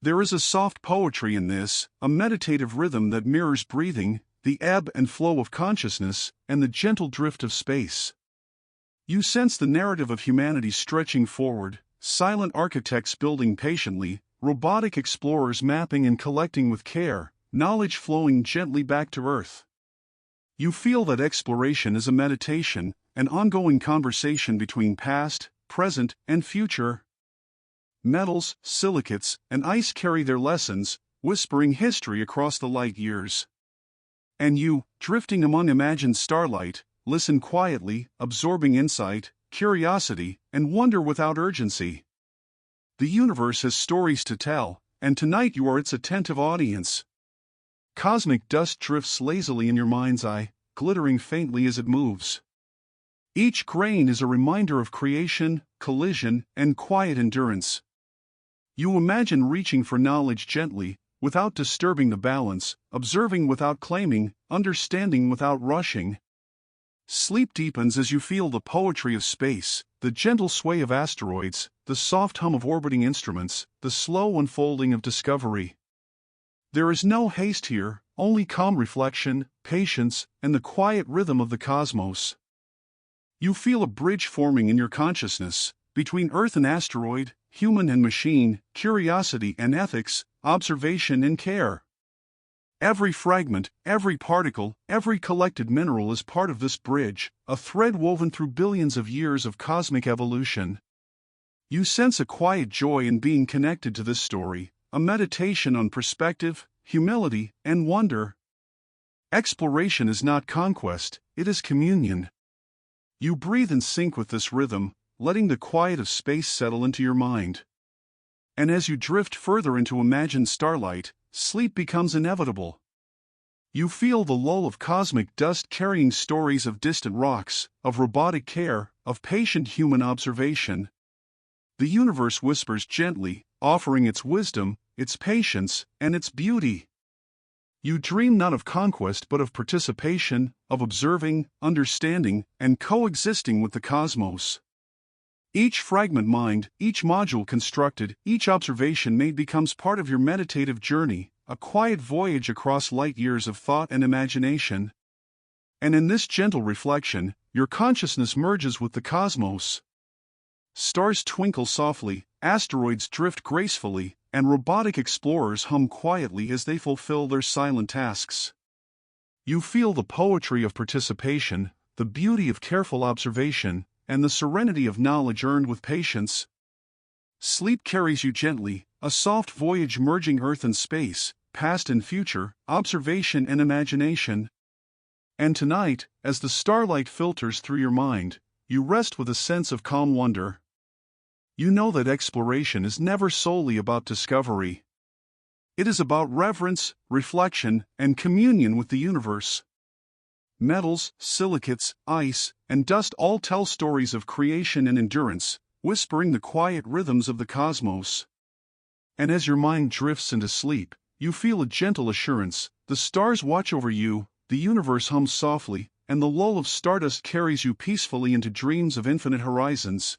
There is a soft poetry in this, a meditative rhythm that mirrors breathing, the ebb and flow of consciousness, and the gentle drift of space. You sense the narrative of humanity stretching forward, silent architects building patiently, robotic explorers mapping and collecting with care, knowledge flowing gently back to Earth. You feel that exploration is a meditation, an ongoing conversation between past, present, and future. Metals, silicates, and ice carry their lessons, whispering history across the light years. And you, drifting among imagined starlight, listen quietly, absorbing insight, curiosity, and wonder without urgency. The universe has stories to tell, and tonight you are its attentive audience. Cosmic dust drifts lazily in your mind's eye, glittering faintly as it moves. Each grain is a reminder of creation, collision, and quiet endurance. You imagine reaching for knowledge gently, without disturbing the balance, observing without claiming, understanding without rushing. Sleep deepens as you feel the poetry of space, the gentle sway of asteroids, the soft hum of orbiting instruments, the slow unfolding of discovery. There is no haste here, only calm reflection, patience, and the quiet rhythm of the cosmos. You feel a bridge forming in your consciousness, between Earth and asteroid, human and machine, curiosity and ethics, observation and care. Every fragment, every particle, every collected mineral is part of this bridge, a thread woven through billions of years of cosmic evolution. You sense a quiet joy in being connected to this story, a meditation on perspective, humility, and wonder. Exploration is not conquest, it is communion. You breathe in sync with this rhythm, letting the quiet of space settle into your mind. And as you drift further into imagined starlight, sleep becomes inevitable. You feel the lull of cosmic dust carrying stories of distant rocks, of robotic care, of patient human observation. The universe whispers gently, offering its wisdom, its patience, and its beauty. You dream not of conquest but of participation, of observing, understanding, and coexisting with the cosmos. Each fragment mined, each module constructed, each observation made becomes part of your meditative journey, a quiet voyage across light years of thought and imagination. And in this gentle reflection, your consciousness merges with the cosmos. Stars twinkle softly, asteroids drift gracefully, and robotic explorers hum quietly as they fulfill their silent tasks. You feel the poetry of participation, the beauty of careful observation, and the serenity of knowledge earned with patience. Sleep carries you gently, a soft voyage merging Earth and space, past and future, observation and imagination. And tonight, as the starlight filters through your mind, you rest with a sense of calm wonder. You know that exploration is never solely about discovery. It is about reverence, reflection, and communion with the universe. Metals, silicates, ice, and dust all tell stories of creation and endurance, whispering the quiet rhythms of the cosmos. And as your mind drifts into sleep, you feel a gentle assurance, the stars watch over you, the universe hums softly, and the lull of stardust carries you peacefully into dreams of infinite horizons.